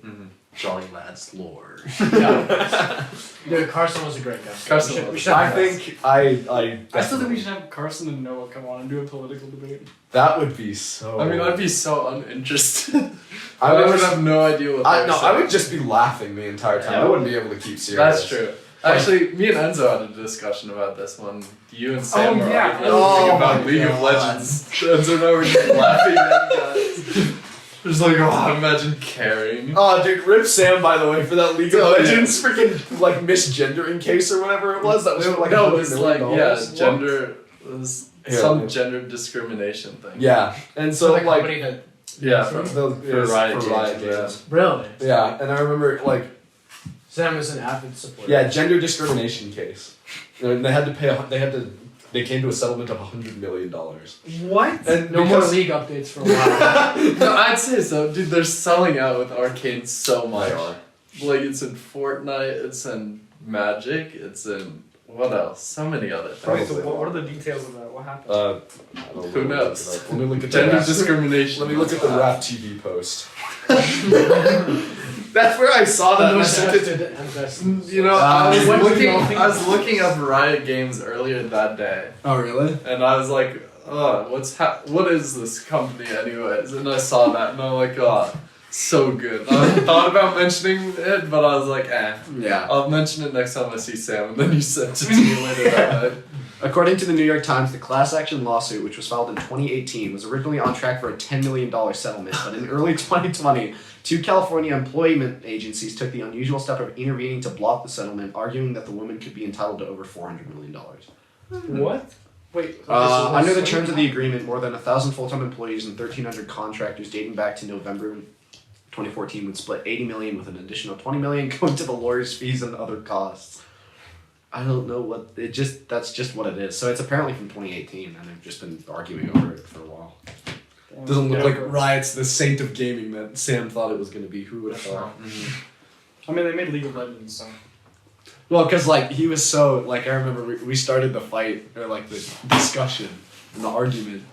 Jolly Lads Lord. Yeah. Dude, Carson was a great guest. Carson We should- was. we should I have that. think I I still think definitely- we should have Carson and Noah come on and do a political debate. that would be so. I mean, I'd be so uninterested. I I would would have no idea what I they no, were I would saying. just be laughing the entire time. Yeah. I wouldn't be able to keep serious. That's true. Actually, me and Enzo had a discussion about this one. You and Sam were yeah. arguing Oh about my League of God. Legends. Enzo and I were just laughing at guys. Just like, oh, imagine caring. Oh, dude, rip Sam, by the way, for that League of Oh, yeah. Legends freaking like misgendering case or whatever it was. That was for, like no, $100 it was like, million. yeah, What? gender, it was Yeah. some gender discrimination thing. Yeah, and So so the like company that Yeah, for for Riot Games. Games. really. Yeah, and I remember like Sam is an avid supporter. Yeah, gender discrimination case. And they had to pay. They came to a settlement of $100 million. What? And No more league updates for a while. No, I'd say so, dude. They're selling out with Arcane so much. They are. Like it's in Fortnite, it's in Magic, it's in what else? So many other things. Wait, so Probably. what are the details of that? What happened? I don't know. Who knows? Let me look at Gender the discrimination. Let me look at the Rap TV post. That's where I saw that. And I sent it to Invested. You know, I was what do you looking. all think I was looking up Riot Games earlier that day, Oh really? and I was like, "Oh, what is this company, anyways?" And I saw that, and I'm like, "Oh, so good." I thought about mentioning it, but I was like, "Eh, Yeah. I'll mention it next time I see Sam." And then you sent it to me later that night. According to the New York Times, the class action lawsuit, which was filed in 2018, was originally on track for a $10 million settlement, but in early 2020, two California employment agencies took the unusual step of intervening to block the settlement, arguing that the woman could be entitled to over $400 million. What? Wait. Under the terms of the agreement, more than 1,000 full-time employees and 1,300 contractors dating back to November 2014 would split $80 million with an additional $20 million going to the lawyers' fees and other costs. I don't know what that's just what it is. So it's apparently from 2018, and they've just been arguing over it for a while. Doesn't look like Riot's the saint of gaming that Sam thought it was going to be. Who would have thought? I mean, they made League of Legends, so. Well, because like he was so like I remember we started the fight or like the discussion and the argument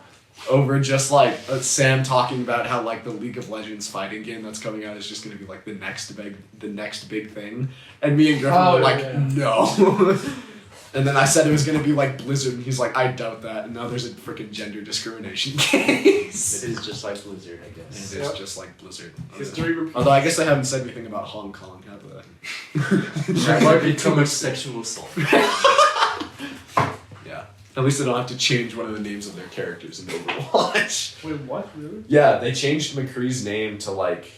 over just like Sam talking about how like the League of Legends fighting game that's coming out is just going to be like the next big thing, and me and Griffin were like no. And then I said it was going to be like Blizzard, and he's like, I doubt that. And now there's a freaking gender discrimination case. It is just like Blizzard, I guess. It is just like Blizzard. History repeats. Although I guess they haven't said anything about Hong Kong, have they? That might be too much sexual assault. Yeah. At least they don't have to change one of the names of their characters in Overwatch. Wait, what? Really? Yeah, they changed McCree's name to like,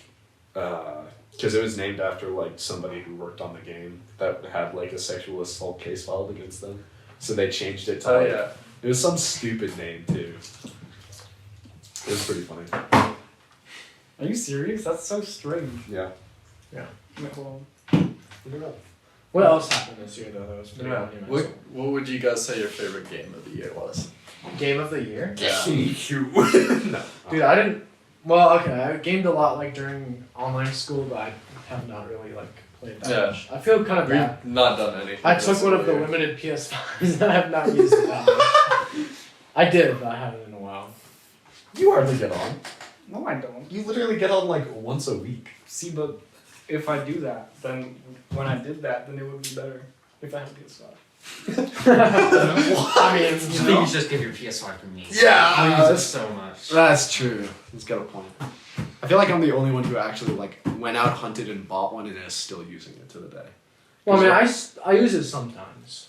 because it was named after like somebody who worked on the game that had like a sexual assault case filed against them. So they changed it to Oh like, yeah. it was some stupid name too. It was pretty funny. Are you serious? That's so strange. Yeah. Wait, hold What else happened this year though? That was pretty Yeah. monumental. What would you guys say your favorite game of the year was? Game of the year? No. Dude, I didn't. Well, okay, I gamed a lot like during online school, but I have not really like played that Yeah. much. I feel kind of We've bad. not done anything. I took this one of the year. limited PS5s and I have not used it that much. I did, but I haven't in a while. You hardly get on. on. No, I don't. You literally get on like once a week. See, but if I do that, then when I did that, then it would be better if I had a PS5. I mean, I think you should just give your PS5 to me. Yeah, I use it that's- so much. That's true. He's got a point. I feel like I'm the only one who actually like went out, hunted, and bought one, and is still using it to the day. well, I mean, I use it sometimes.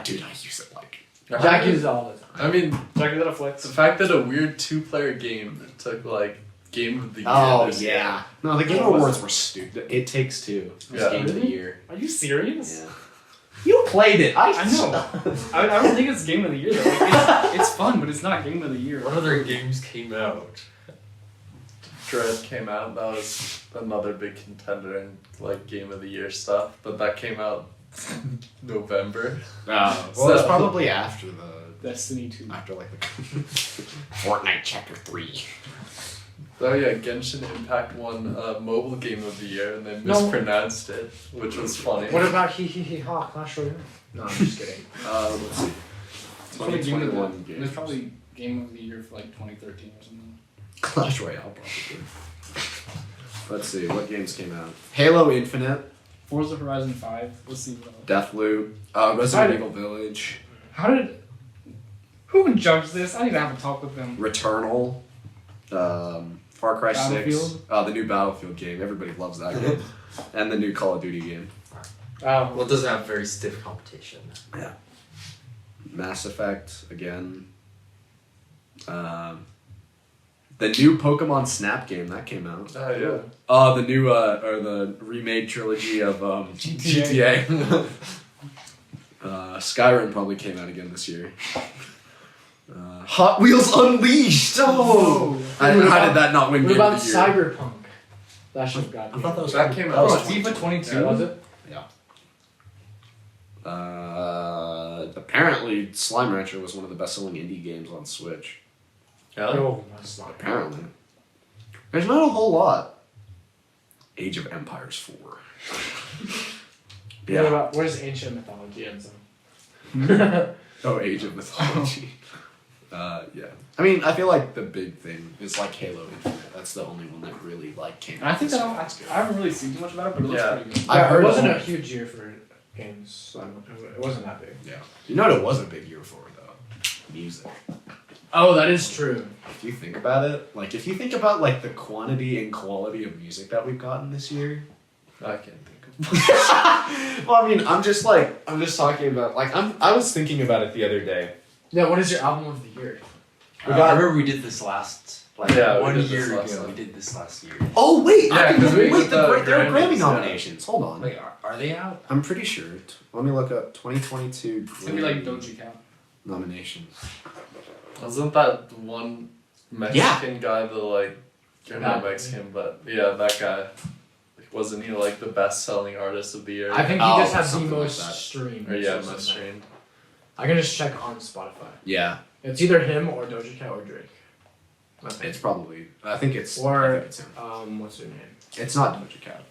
Dude, I use it like. Jack uses it all the time. I mean, Jack, is that a flex? the fact that a weird two-player game took like Game of the Year. Oh this yeah. No, the Game What was Awards were stupid. It Takes Two. Was Yeah. Game of the Really? Year. Are you serious? Yeah. You played it. I know. I don't think it's Game of the Year though. Like, it's fun, but it's not Game of the Year. What other games came out? Dread came out. That was another big contender in like Game of the Year stuff. But that came out November. Well, So- it's probably after Destiny 2. after like the Fortnite Chapter 3. Oh yeah, Genshin Impact won Mobile Game of the Year, and they No. mispronounced it, which was funny. What about ha Clash Royale? No, I'm just kidding. Let's see. It's probably Game of the 2021 It was games. probably Game of the Year for like 2013 or something. Clash Royale, probably. Let's see, what games came out? Halo Infinite, Forza Horizon 5. Let's see what else. Deathloop, Resident Evil Village, How did... Who would judge this? I need to have a talk with them. Returnal, Far Cry 6, Battlefield? the new Battlefield game. Everybody loves that game. And the new Call of Duty game. Oh, Well, it doesn't have very stiff competition. Mass Effect again. The new Pokemon Snap game that came out. Oh yeah. The new or the remade trilogy of GTA. Skyrim probably came out again this year. Hot Wheels Unleashed. Oh, What how about- did that not win what Game about of the Year? Cyberpunk? That shit got me. I thought that was That came out. Oh, was FIFA 22. Was it? Apparently, Slime Rancher was one of the best-selling indie games on Switch. Really? Oh, that's not. Apparently, there's not a whole lot. Age of Empires 4. What about where's ancient mythology Enzo? Oh, Age of Mythology. Yeah. I mean, I feel like the big thing is like Halo Infinite. That's the only one that really like came. And I think this that year. That's good. I haven't really seen too much about it, but it looks Yeah. pretty good. I heard it wasn't all- a huge year for games. So it wasn't that big. Yeah. You know what it was a big year for though? Music. Oh, that is true. If you think about it, like if you think about like the quantity and quality of music that we've gotten this year. I can't think of. Well, I mean, I'm just talking about like I was thinking about it the other day. Yeah, what is your album of the year? I remember we did this last, Yeah, we 1 did this year last ago. time. We did this last year. Oh wait, Yeah, 'cause we wait, did the there are Grammy Grammys, nominations. Hold on. Wait, are they out? I'm pretty sure. Let me look up 2022 It's gonna be like Grammy Doja Cat. nominations. Wasn't that the one Mexican guy, the like, you're not Mexican, but yeah, that guy. Like, wasn't he like the best-selling artist of the year? I think he Oh, just has the something like most that. streamed. Or yeah, something. most streamed. I can just check on Spotify. Yeah, It's either him or Doja Cat or Drake. I think. it's probably. I think it's. Or- I think it's him. What's her name? It's not Doja Cat.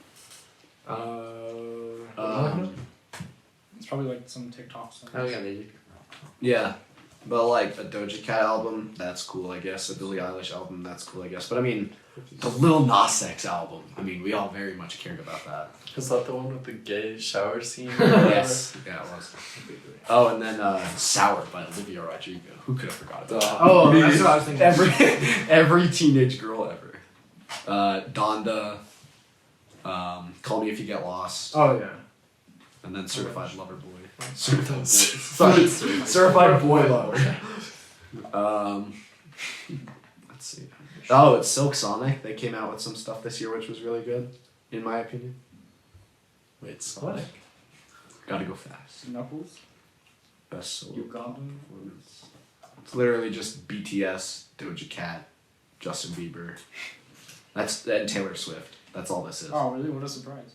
It's probably like some TikTok song. Oh yeah, they Yeah, but like a Doja Cat album, that's cool, I guess. A Billie Eilish album, that's cool, I guess. But I mean, the Lil Nas X album. I mean, we all very much cared about that. Is that the one with the gay shower scene? Yes. Yeah, it was. Oh, and then Sour by Olivia Rodrigo. Who could have forgot about that? Oh, that's what I was thinking. Every teenage girl ever. Donda. Call Me If You Get Lost. Oh yeah. And then Certified Lover Boy. Certified Certified Boy Lover. Let's see. Oh, it's Silk Sonic. They came out with some stuff this year which was really good, in my opinion. Wait, Sonic? Gotta go fast. Knuckles. Best solo Ugandan. performance. It's literally just BTS, Doja Cat, Justin Bieber. And Taylor Swift. That's all this is. Oh really? What a surprise.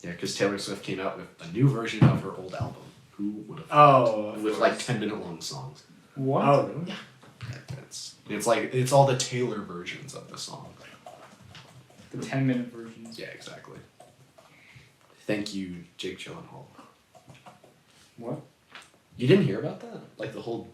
Yeah, because Taylor Swift came out with a new version of her old album. Who would have? Oh. With like 10-minute long songs. What? Oh really? It's all the Taylor versions of the song. The 10-minute versions. Yeah, exactly. Thank you, Jake Gyllenhaal. What? You didn't hear about that? Like the whole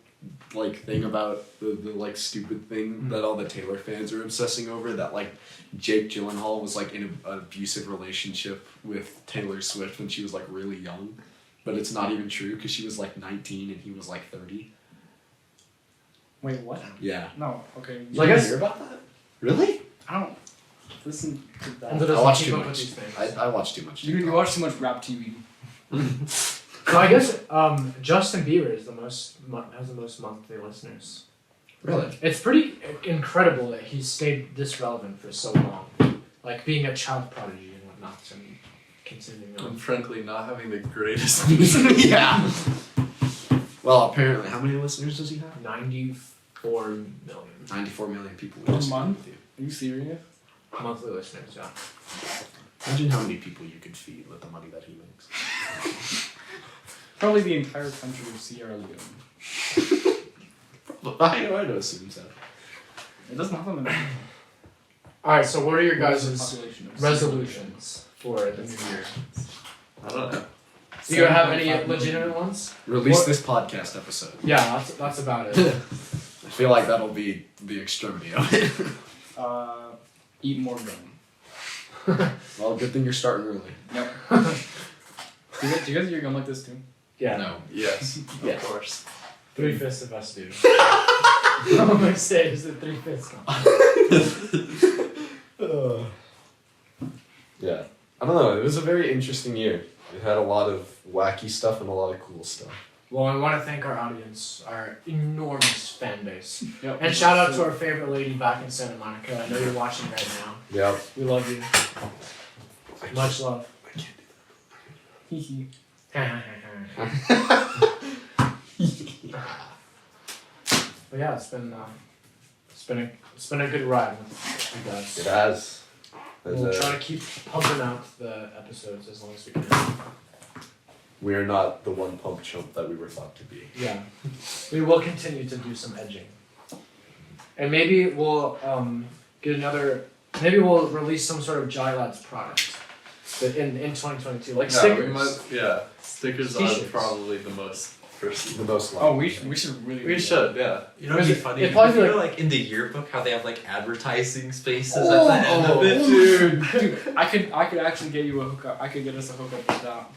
like thing about the like stupid thing that all the Taylor fans are obsessing over, that like Jake Gyllenhaal was like in an abusive relationship with Taylor Swift when she was like really young, but it's not even true because she was like 19 and he was like 30. Wait, what? Yeah. No. Okay. You So I didn't guess- hear about that? Really? I don't listen to Enzo that. doesn't I watch keep too up with much. these things. I watch too much. You watch too much rap TV. So I guess Justin Bieber is has the most monthly listeners. Really? It's pretty incredible that he's stayed this relevant for so long, like being a child prodigy and whatnot, and continuing And on. frankly, not having the greatest music. Yeah. Well, apparently, how many listeners does he have? 94 million 94 million people. Per listen month? to you. Are you serious? monthly listeners. Yeah. Imagine how many people you could feed with the money that he makes. Probably the entire country of Sierra Leone. I would assume so. It doesn't have them in All right. So what are your guys' population of resolutions for the new year? I don't know. Do you have any 7.5 million. legitimate ones? Release What- this podcast episode. Yeah, that's about it. I feel like that'll be the extremity of it. Eat more gum. Well, good thing you're starting early. Yep. Do you guys eat your gum like this too? Yeah. No. Yes, Yeah. of course. 3/5 of us do. I'm gonna say is it 3/5? Yeah. I don't know. It was a very interesting year. It had a lot of wacky stuff and a lot of cool stuff. Well, I want to thank our audience, our enormous fan base. Yep. And shout out to our favorite lady back in Santa Monica. I know you're watching right now. Yeah. We love you. Much love. Hee hee. But yeah, it's been a good ride with you guys. It has. We'll try to keep pumping out the episodes as long as we can. We are not the one pump chump that we were thought to be. Yeah. We will continue to do some edging. And maybe we'll get another. Maybe we'll release some sort of Jolly Lads product in 2022, like stickers. Stickers T-shirts. are probably the most The most Oh, we should really. We do should, yeah. You know what'd be It'd funny? probably be You know, like in the yearbook, how they have like advertising spaces at the end Oh, of it. Dude, I could actually get you a hookup. I could get us a hookup with that.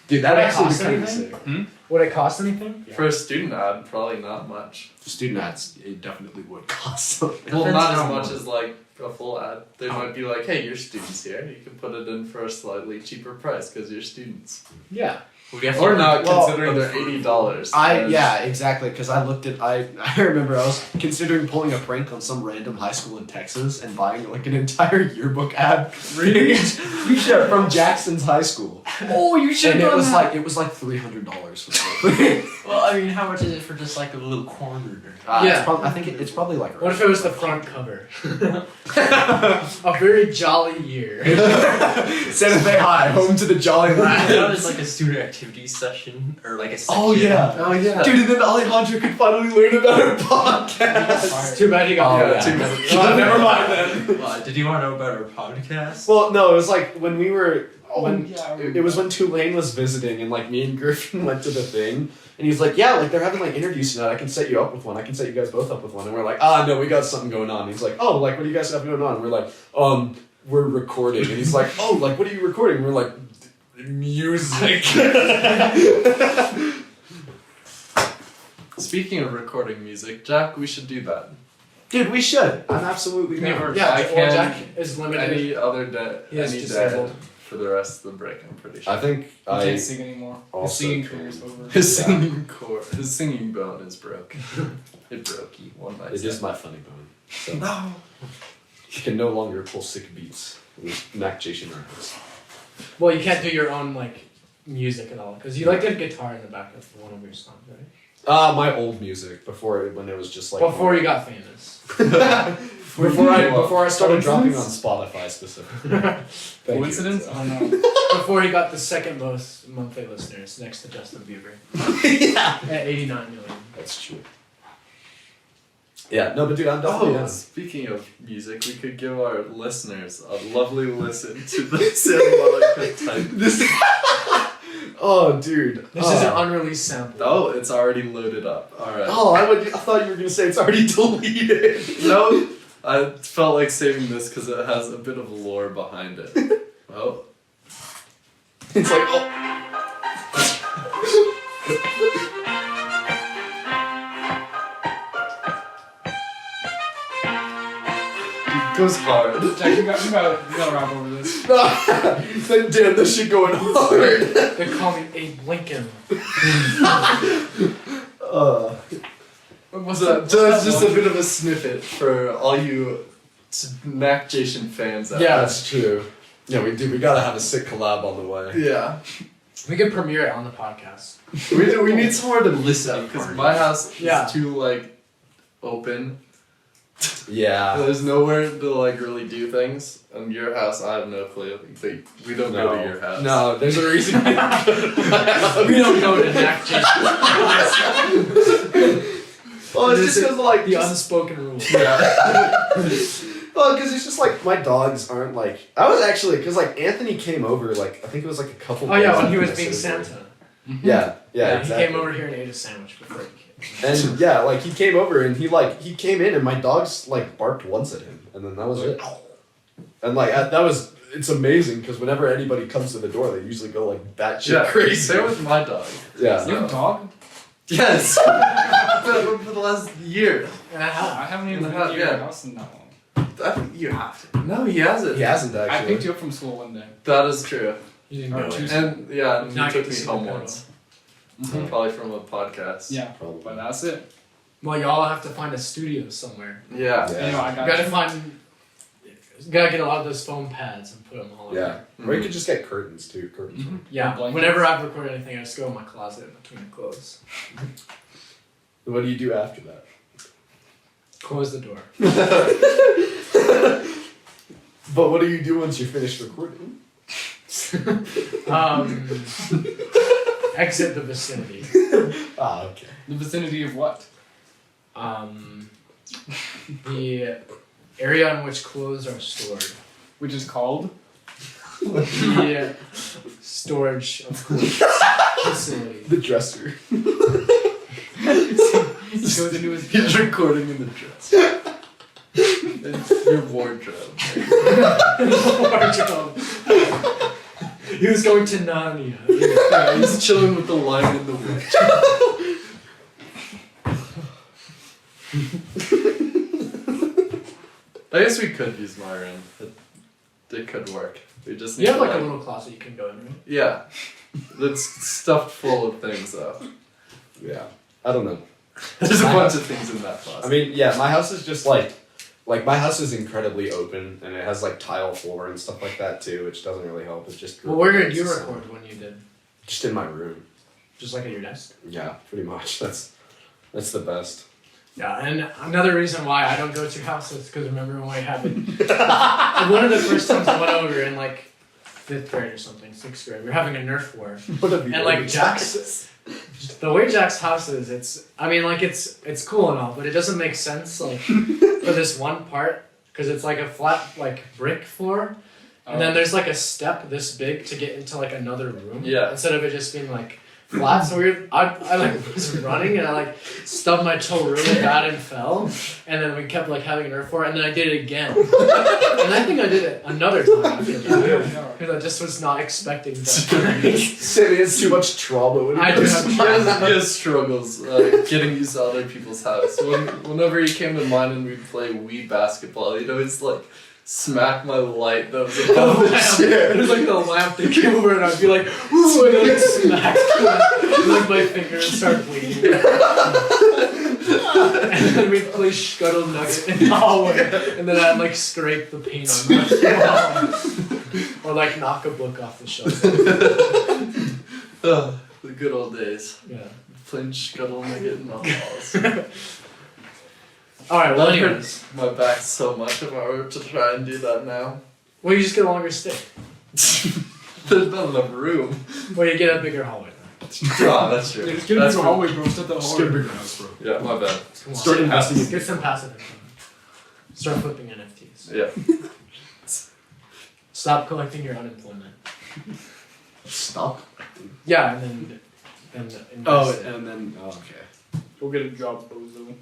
Dude, that Would it actually cost be kind of anything? sick. Would it cost anything? For a student ad, probably not much. Student ads, it definitely would cost something. Well, Depends not as how much much. as like a full ad. They might be like, hey, you're students here. You can put it in for a slightly cheaper price because you're students. Yeah. Would we have to Or not, Well, considering they're $80. Yeah, exactly. Because I looked at I remember I was considering pulling a prank on some random high school in Texas and buying like an entire yearbook ad from Jackson's high school. Oh, you should And have it done was that. like $300 for something. Well, I mean, how much is it for just like a little corner? Yeah. I think it's probably like. What if it was the front cover? A very jolly year. Santa Fe High, home to the Jolly You know, Lads. there's like a student activity session or like a section. Oh yeah. Oh, yeah. Dude, and then Alejandro could finally learn about our podcast. Too bad you got Oh, that. yeah. Too many. Oh, never mind then. Did you want to know about our podcast? Well, no, it was like when we were. yeah. It was when Tulane was visiting, and like me and Griffin went to the thing, and he's like, "Yeah, like they're having like interviews tonight. I can set you up with one. I can set you guys both up with one." And we're like, "No, we got something going on." And he's like, "Oh, like what do you guys have going on?" And we're like, we're recording." And he's like, "Oh, like what are you recording?" And we're like, "Music." Speaking of recording music, Jack, we should do that. Dude, we should. I'm absolutely down. Yeah, I well, can- Jack is limited. Any other day, He is any day disabled. for the rest of the break, I'm pretty sure. I think He I. can't sing anymore. His also singing can. career's over. His singing bone is broken. It broke one night. It is my funny bone. So. No. He can no longer pull sick beats with Mac Jason Reynolds. Well, you can't do your own like music at all because you like did guitar in the back of one of your songs, right? My old music when it was just like Before you got famous. before I started dropping on Spotify specifically. Thank you. Coincidence? I don't know. Before he got the second most monthly listeners next to Justin Bieber Yeah, at 89 million. that's true. Yeah, no, but dude, I'm definitely down. Speaking of music, we could give our listeners a lovely listen to the Santa type. This. Oh, dude. This is an unreleased sample. Oh, it's already loaded up. Alright. Oh, I thought you were gonna say it's already deleted. No, I felt like saving this because it has a bit of lore behind it. Oh. It's like, oh. It goes hard. Jack, you gotta rap over this. Then damn, this shit going hard. They call me Abe Lincoln. What's So, that? just a bit of a snippet for all you Mac Jason fans out Yeah. That's true. Yeah, we gotta have a sick collab on the way. there. Yeah. We can premiere it on the podcast. We need somewhere to listen because party. my house is Yeah. too like open. Yeah. There's nowhere to like really do things. And your house, I have no clue. But we don't go to your house. No, there's a reason. We don't go to Mac Jason. Well, it's just because like The unspoken rule. Yeah. Well, because it's just like my dogs aren't like. I was actually because like Anthony came over like I think it was like a couple. Oh yeah, days when he after was I being started Santa. working. Yeah, exactly. He came over here and ate a sandwich before he came. And yeah, like he came over and he came in and my dogs like barked once at him and then that was it. And like it's amazing because whenever anybody comes to the door, they usually go like batshit crazy. Same with my dog. Yeah. You have a dog? Yes. for the last year. I haven't even been Yeah. to your house in that long. I think you have to. No, he hasn't. He hasn't I actually. picked you up from school one day. That is true. You didn't Or go. Tuesday. And yeah, and Not he took get me to see home the once. Mhm. Probably from a podcast. Yeah, Probably. but that's it. Well, y'all have to find a studio somewhere. Yeah. Yeah. Anyway, I You got gotta you. find. You gotta get a lot of those foam pads and put them all over. Yeah. Or you could just get curtains too. Curtains. Mhm. Yeah. Blankets. Whenever I've recorded anything, I just go in my closet in between the clothes. What do you do after that? Close the door. But what do you do once you're finished recording? Exit the vicinity. Ah, okay. The vicinity of what? The area in which clothes are stored. Which is called? The storage of clothes facility. The dresser. He goes into his He's recording in the dress. It's your wardrobe. Wardrobe. He was going to Narnia. Yeah, he's chilling with the lion and the witch. I guess we could use my room. It could work. We just need You have to, like a little closet you can go in, right? Yeah. It's stuffed full of things though. Yeah. I don't know. There's a bunch of things in that closet. I mean, yeah, my house is just like my house is incredibly open and it has like tile floor and stuff like that too, which doesn't really help. It's just Well, where did it's you the record sound. when you did? Just in my room. Just like at your desk? Yeah, pretty much. That's the best. Yeah, and another reason why I don't go to your house is because remember when we had it? One of the first times I went over in like 5th grade or something, 6th grade, we were having a Nerf war. What have you And like Jack's, the way Jack's house is, it's cool and all, but it doesn't make sense like for this one part because it's like a flat like brick floor, and then there's like a step this big to get into like another room. Yeah. Instead of it just being like flat, so I like was running and I like stubbed my toe really bad and fell, and then we kept like having a Nerf war, and then I did it again, and I think I did it another time after that because I just was not expecting that. Sammy has too much trauma when I do have He has struggles getting used to other people's house. Whenever he came to mine and we'd play Wii basketball, he'd always like smack my light that was above the chair. It was like the lamp that came over and I'd be like, ooh, and then like smack and like my fingers start bleeding. And then we'd play Scuttle Nugget in the hallway and then I'd like scrape the paint on the wall. Or like knock a book off the shelf. The good old days. Yeah. Playing Scuttle Nugget in the halls. Alright, well That anyways. hurts my back so much if I were to try and do that now. Well you just get a longer stick. There's not enough room. Or you get a bigger hallway. Ah, that's true. Just get That's into the true. hallway, bro. Start the Just get a hallway. bigger house, bro. Yeah, my bad. Come on. Start investing in Get some passive income. Start flipping NFTs. Yeah. Stop collecting your unemployment. Stop. Yeah, and then invest Oh, it. and then okay. Go get a job, bozo.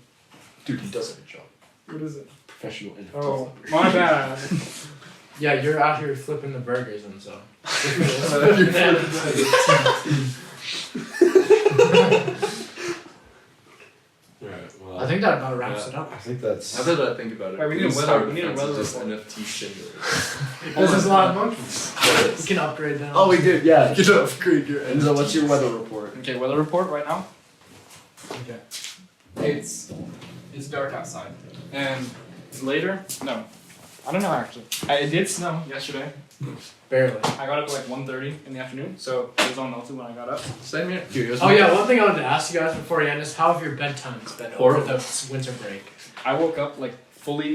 Dude, he does have a job. What is it? Professional NFT. Oh, my bad. Yeah, you're out here flipping the burgers and so. Alright, well. I think that about wraps it up. I think that's. Now that I think about it, Wait, we need a it's weather- hard we need a to weather just report. NFT singers. This is a lot of monkeys. We can upgrade them. Oh, we did, yeah. You can upgrade your Enzo, what's your weather report? Okay, weather report right now. Okay. It's dark outside. And later, no. I don't know actually. It did snow yesterday. Barely. I got up at like 1:30 in the afternoon, so it was all melted when I got up. Same here. Oh yeah, one thing I wanted to ask you guys before we end is how have your bedtimes been over Horrible. the winter break? I woke up like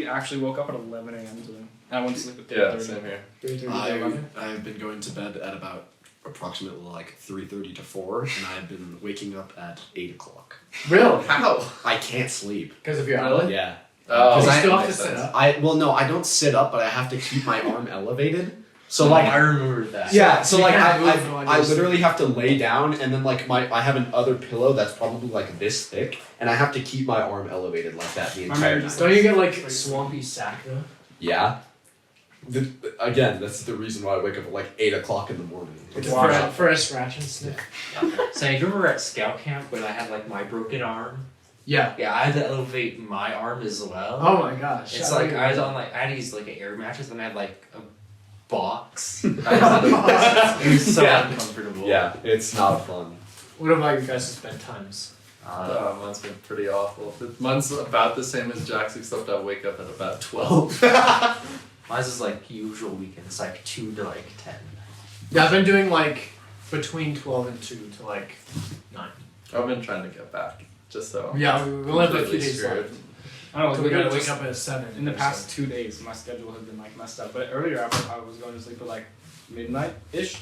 actually woke up at 11 a.m. today. And I went to sleep at 3:30. Yeah, same here. 3:30 to 11? I've been going to bed at about approximately like 3:30 to 4, and I've been waking up at 8 o'clock. Really? How? I can't sleep. Because of your Really? outlet? Yeah. Oh, You I- still have to makes sit sense. up? I don't sit up, but I have to keep my arm elevated. So I like remember that. yeah, so You like can't move I on I your literally have to lay down, and then like I have an other pillow that's probably like this thick, and I have to keep my arm elevated like that the entire married time. Don't you get like swampy sack though? Yeah. Again, that's the reason why I wake up at like 8 o'clock in the morning. For a scratch and sniff? So you remember at scout camp when I had like my broken arm? Yeah. Yeah, I had to elevate my arm as well. Oh my gosh. It's like I was on like I had to use like an air mattress and I had like a box. It was so Yeah. uncomfortable. Yeah, it's not fun. What about your guys' bedtimes? Mine's been pretty awful. Mine's about the same as Jack's, except I wake up at about 12. Mine's is like usual weekends, like 2 to like 10. Yeah, I've been doing like between 12 and 2 to like 9. I've been trying to get back, just so. Yeah, we only have a few completely days screwed. left. I don't know. So Like, we gotta just wake up at 7. in the past 2 days, my schedule has been like messed up. But earlier, I was going to sleep at like midnight ish,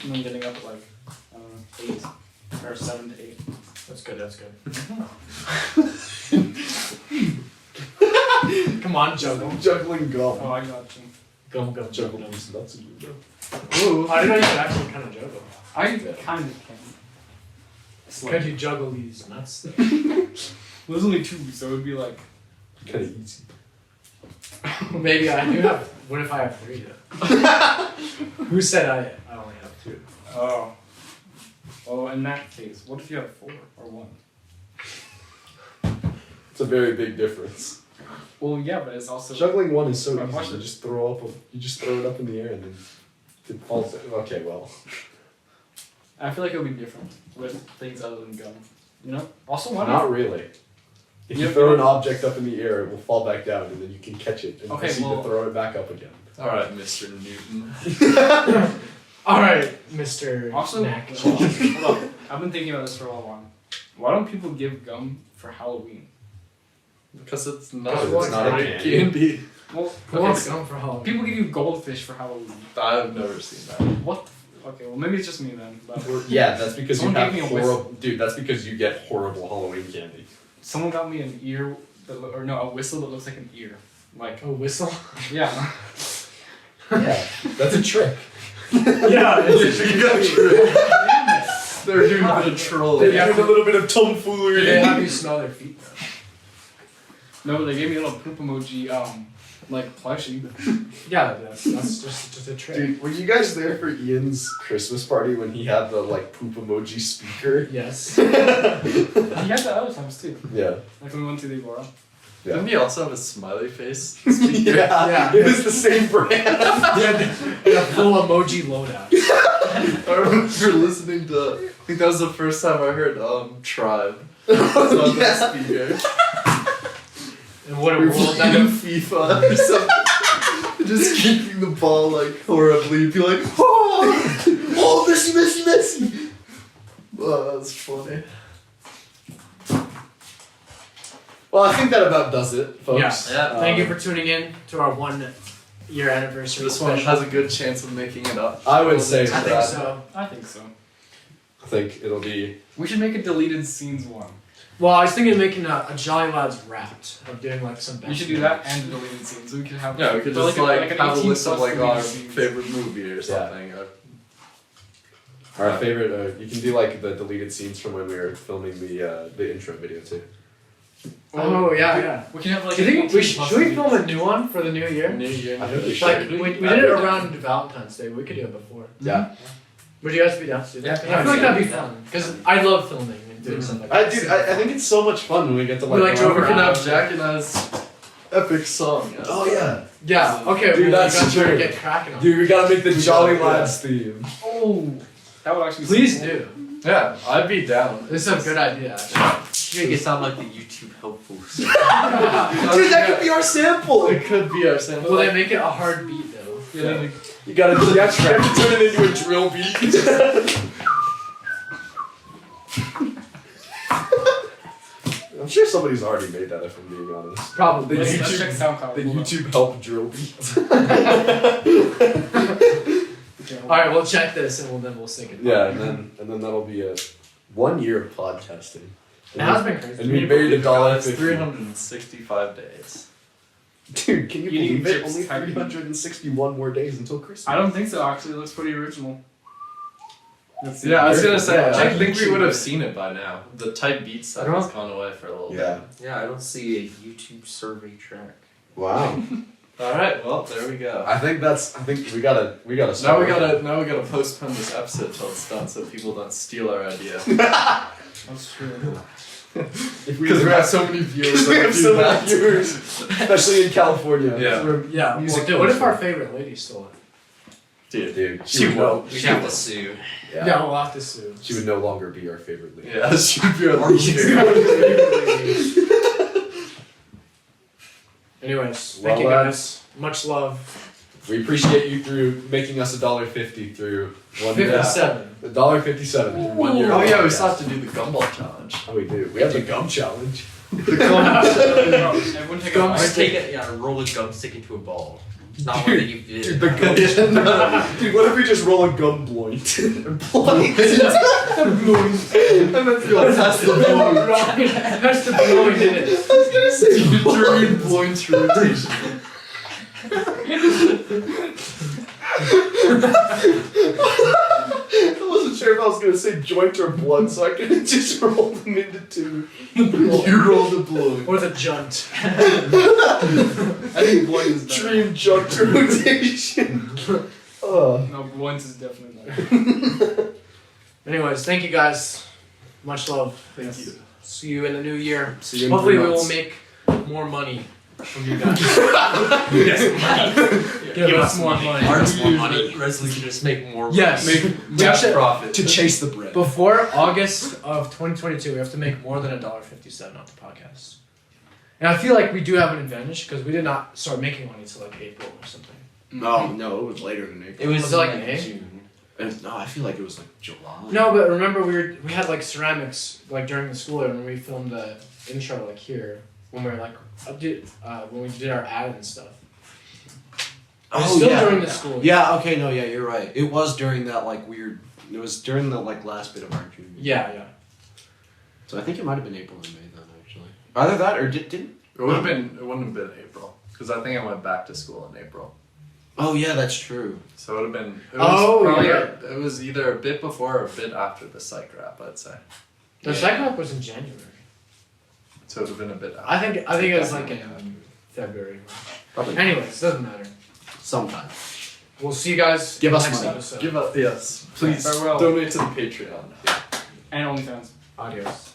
and then getting up at like 8 or 7 to 8. That's good. That's good. Come on, juggle. Juggling gum. Oh, I got you. Gum. Juggling these nuts in your mouth. Ooh, I didn't know you could actually kind of juggle. I kind of can. It's Could like, you juggle these nuts? there's only 2, so it would be like. Kind of easy. Maybe I do have. What if I have 3 though? Who said I only have 2? Oh. Oh, in that case, what if you have 4 or 1? It's a very big difference. Well, yeah, but it's also. Juggling one is so Right, watch easy. You it. just throw up. You just throw it up in the air and then it falls. Okay, well. I feel like it would be different with things other than gum. You know? Also, why Not really. If you Yeah, throw yeah. an object up in the air, it will fall back down, and then you can catch it and Okay, proceed well- to throw it back up again. Alright, Mr. Newton. All right, Mr. Also, Knack. hold on. I've been thinking about this for a while. Why don't people give gum for Halloween? Because it's not, Because it's not a great candy. candy. Well, Who wants okay, gum for Halloween? people give you goldfish for Halloween. I've never seen that. What? Okay, well maybe it's just me then. But Yeah, that's because Someone you have gave me a horrible. Dude, that's because you get horrible Halloween candy. someone got me an ear, or no, a whistle that looks like an ear. Like, A whistle? yeah. Yeah, that's a trick. Yeah, it's a You got tricked. They're doing a bit of They trolling. Yeah. have a little bit of Do tomfoolery. they have you smell their feet though? No, they gave me a little poop emoji, like plushie. Yeah, that's just a trick. Dude, were you guys there for Ian's Christmas party when he had the like poop emoji speaker? Yes. He had that other times too. Yeah. Like when we went to the Agora. Yeah. Didn't he also have a smiley face? Yeah. It was the same brand. Yeah, full emoji loadout. I remember listening to, I think that was the first time I heard Tribe. So on the speaker. And what a We were world playing that FIFA or something. Just kicking the ball like horribly. Be like, oh, Messi. Oh, that's funny. Well, I think that about does it, folks. Yeah. Thank you for tuning in to our 1-year anniversary. This one special. has a good chance of making it up. I would say I that. think so. I think so. I think it'll be. We should make a deleted scenes one. Well, I was thinking of making a Jolly Lads Wrapped. Of doing like some. We should do that and a deleted scenes. So we could have. Yeah, we could but just like, an have a 18 list of plus like our deleted scenes. favorite movie or something. Our favorite. You can do like the deleted scenes from when we were filming the intro video too. Oh yeah. We can have like. Do you an think we 18 plus should we deleted film a scenes. new one for the new year? New Year, I think we New should. Like we did it around Valentine's Day. We could do it before. Yeah. Would you guys be down to do that? Yeah, I feel like yeah. that'd be fun because I love filming and doing something like that. I think it's so much fun when we get to We like. like go drove We can around. have Jack and I's epic song. Yes. Oh yeah. Yeah. Okay. Dude, well, that's you guys better true. get cracking on. Dude, we gotta make the We Jolly gotta- Lads theme. Oh, that would actually. be Please so cool. do. Yeah, I'd be down. This is a good idea. Actually. You make it sound like the YouTube helpful. Dude, that could be our sample. It could be our sample. Will they make it a hard beat though? Yeah. You gotta you have to turn it into a drill beat. I'm sure somebody's already made that if I'm being honest. Probably. The Let's check SoundCloud. The Hold on. YouTube help drill beat. Okay, hold All on. right, we'll check this and then we'll sing it. Yeah, and then that'll be a 1 year of podcasting. It has been crazy. And we made $1.50. It's 365 days. Dude, can you You need believe it? chips Only typing. 361 more days until Christmas. I don't think so. Actually, it looks pretty original. Let's see. Yeah, I was gonna say, Yeah, I think we YouTube. would have seen it by now. The type beat stuff I don't- has gone away for a little Yeah. Yeah, I don't see a YouTube survey track. Wow. bit. Alright, well, there we go. I think we gotta Now start. we gotta postpone this episode till it's done so people don't steal our idea. That's true. Because Because we have so many viewers. we that have do so that. many viewers, especially in California. Yeah. Yeah. Music Well, dude, what if culture. our favorite lady stole it? Dude, She would will. no- We have to sue. Yeah, we'll have to sue. She would no longer be our favorite leader. Yeah, she would be our Or least favorite. Anyways, Well, thank you lads. guys. Much love. We appreciate you through making us $1.50 through 1 year. 57. $1.57 through 1 year. Oh yeah, we podcast. still have to do the gumball challenge. Oh, we do. We have the gum challenge. Everyone take a I'm bite. gonna take it. Yeah, roll a gum stick into a ball. Not one that you did. Dude, the gum. Dude, what if we just roll a gum blunt? Blunt. And then feel like that's the blunt. That's the blowing in it. I was gonna say during blunt rotation. I wasn't sure if I was gonna say joint or blunt, so I could just roll them into two. You rolled a blunt. Or the junt. I think blunt is better. Dream junt rotation. No, blunt is definitely better. Anyways, thank you guys. Much love. Thank you. See you in the new year. See you in Hopefully 3 we will months. make more money from you guys. Yes, money. Give us more money. Our New Year's resolution is make more money. Yes. Cash should- profit. To chase the bread. Before August of 2022, we have to make more than $1.57 off the podcast. And I feel like we do have an advantage because we did not start making money until like April or something. No, it was later than April. It was, Was it like in May? June. No, I feel like it was like July. No, but remember we had like ceramics like during the school year when we filmed the intro like here when we were like when we did our ad and stuff. It was still during the school year. Yeah, okay, no, yeah, you're right. It was during that like weird. It was during the like last bit of our junior year. Yeah. So I think it might have been April and May then actually. Either that or didn't. It wouldn't have been April. Because I think I went back to school in April. Oh yeah, that's true. So it would have been. It was Oh, probably yeah. it was either a bit before or a bit after the psych rap, I'd say. The second one was in January. So it would have been a bit after. I think it was like in February. Probably. Anyways, doesn't matter. Sometime. We'll see you guys. Give in the us next money. episode. Give up, yes. Please Farewell. donate to the Patreon. And OnlyFans. Adios.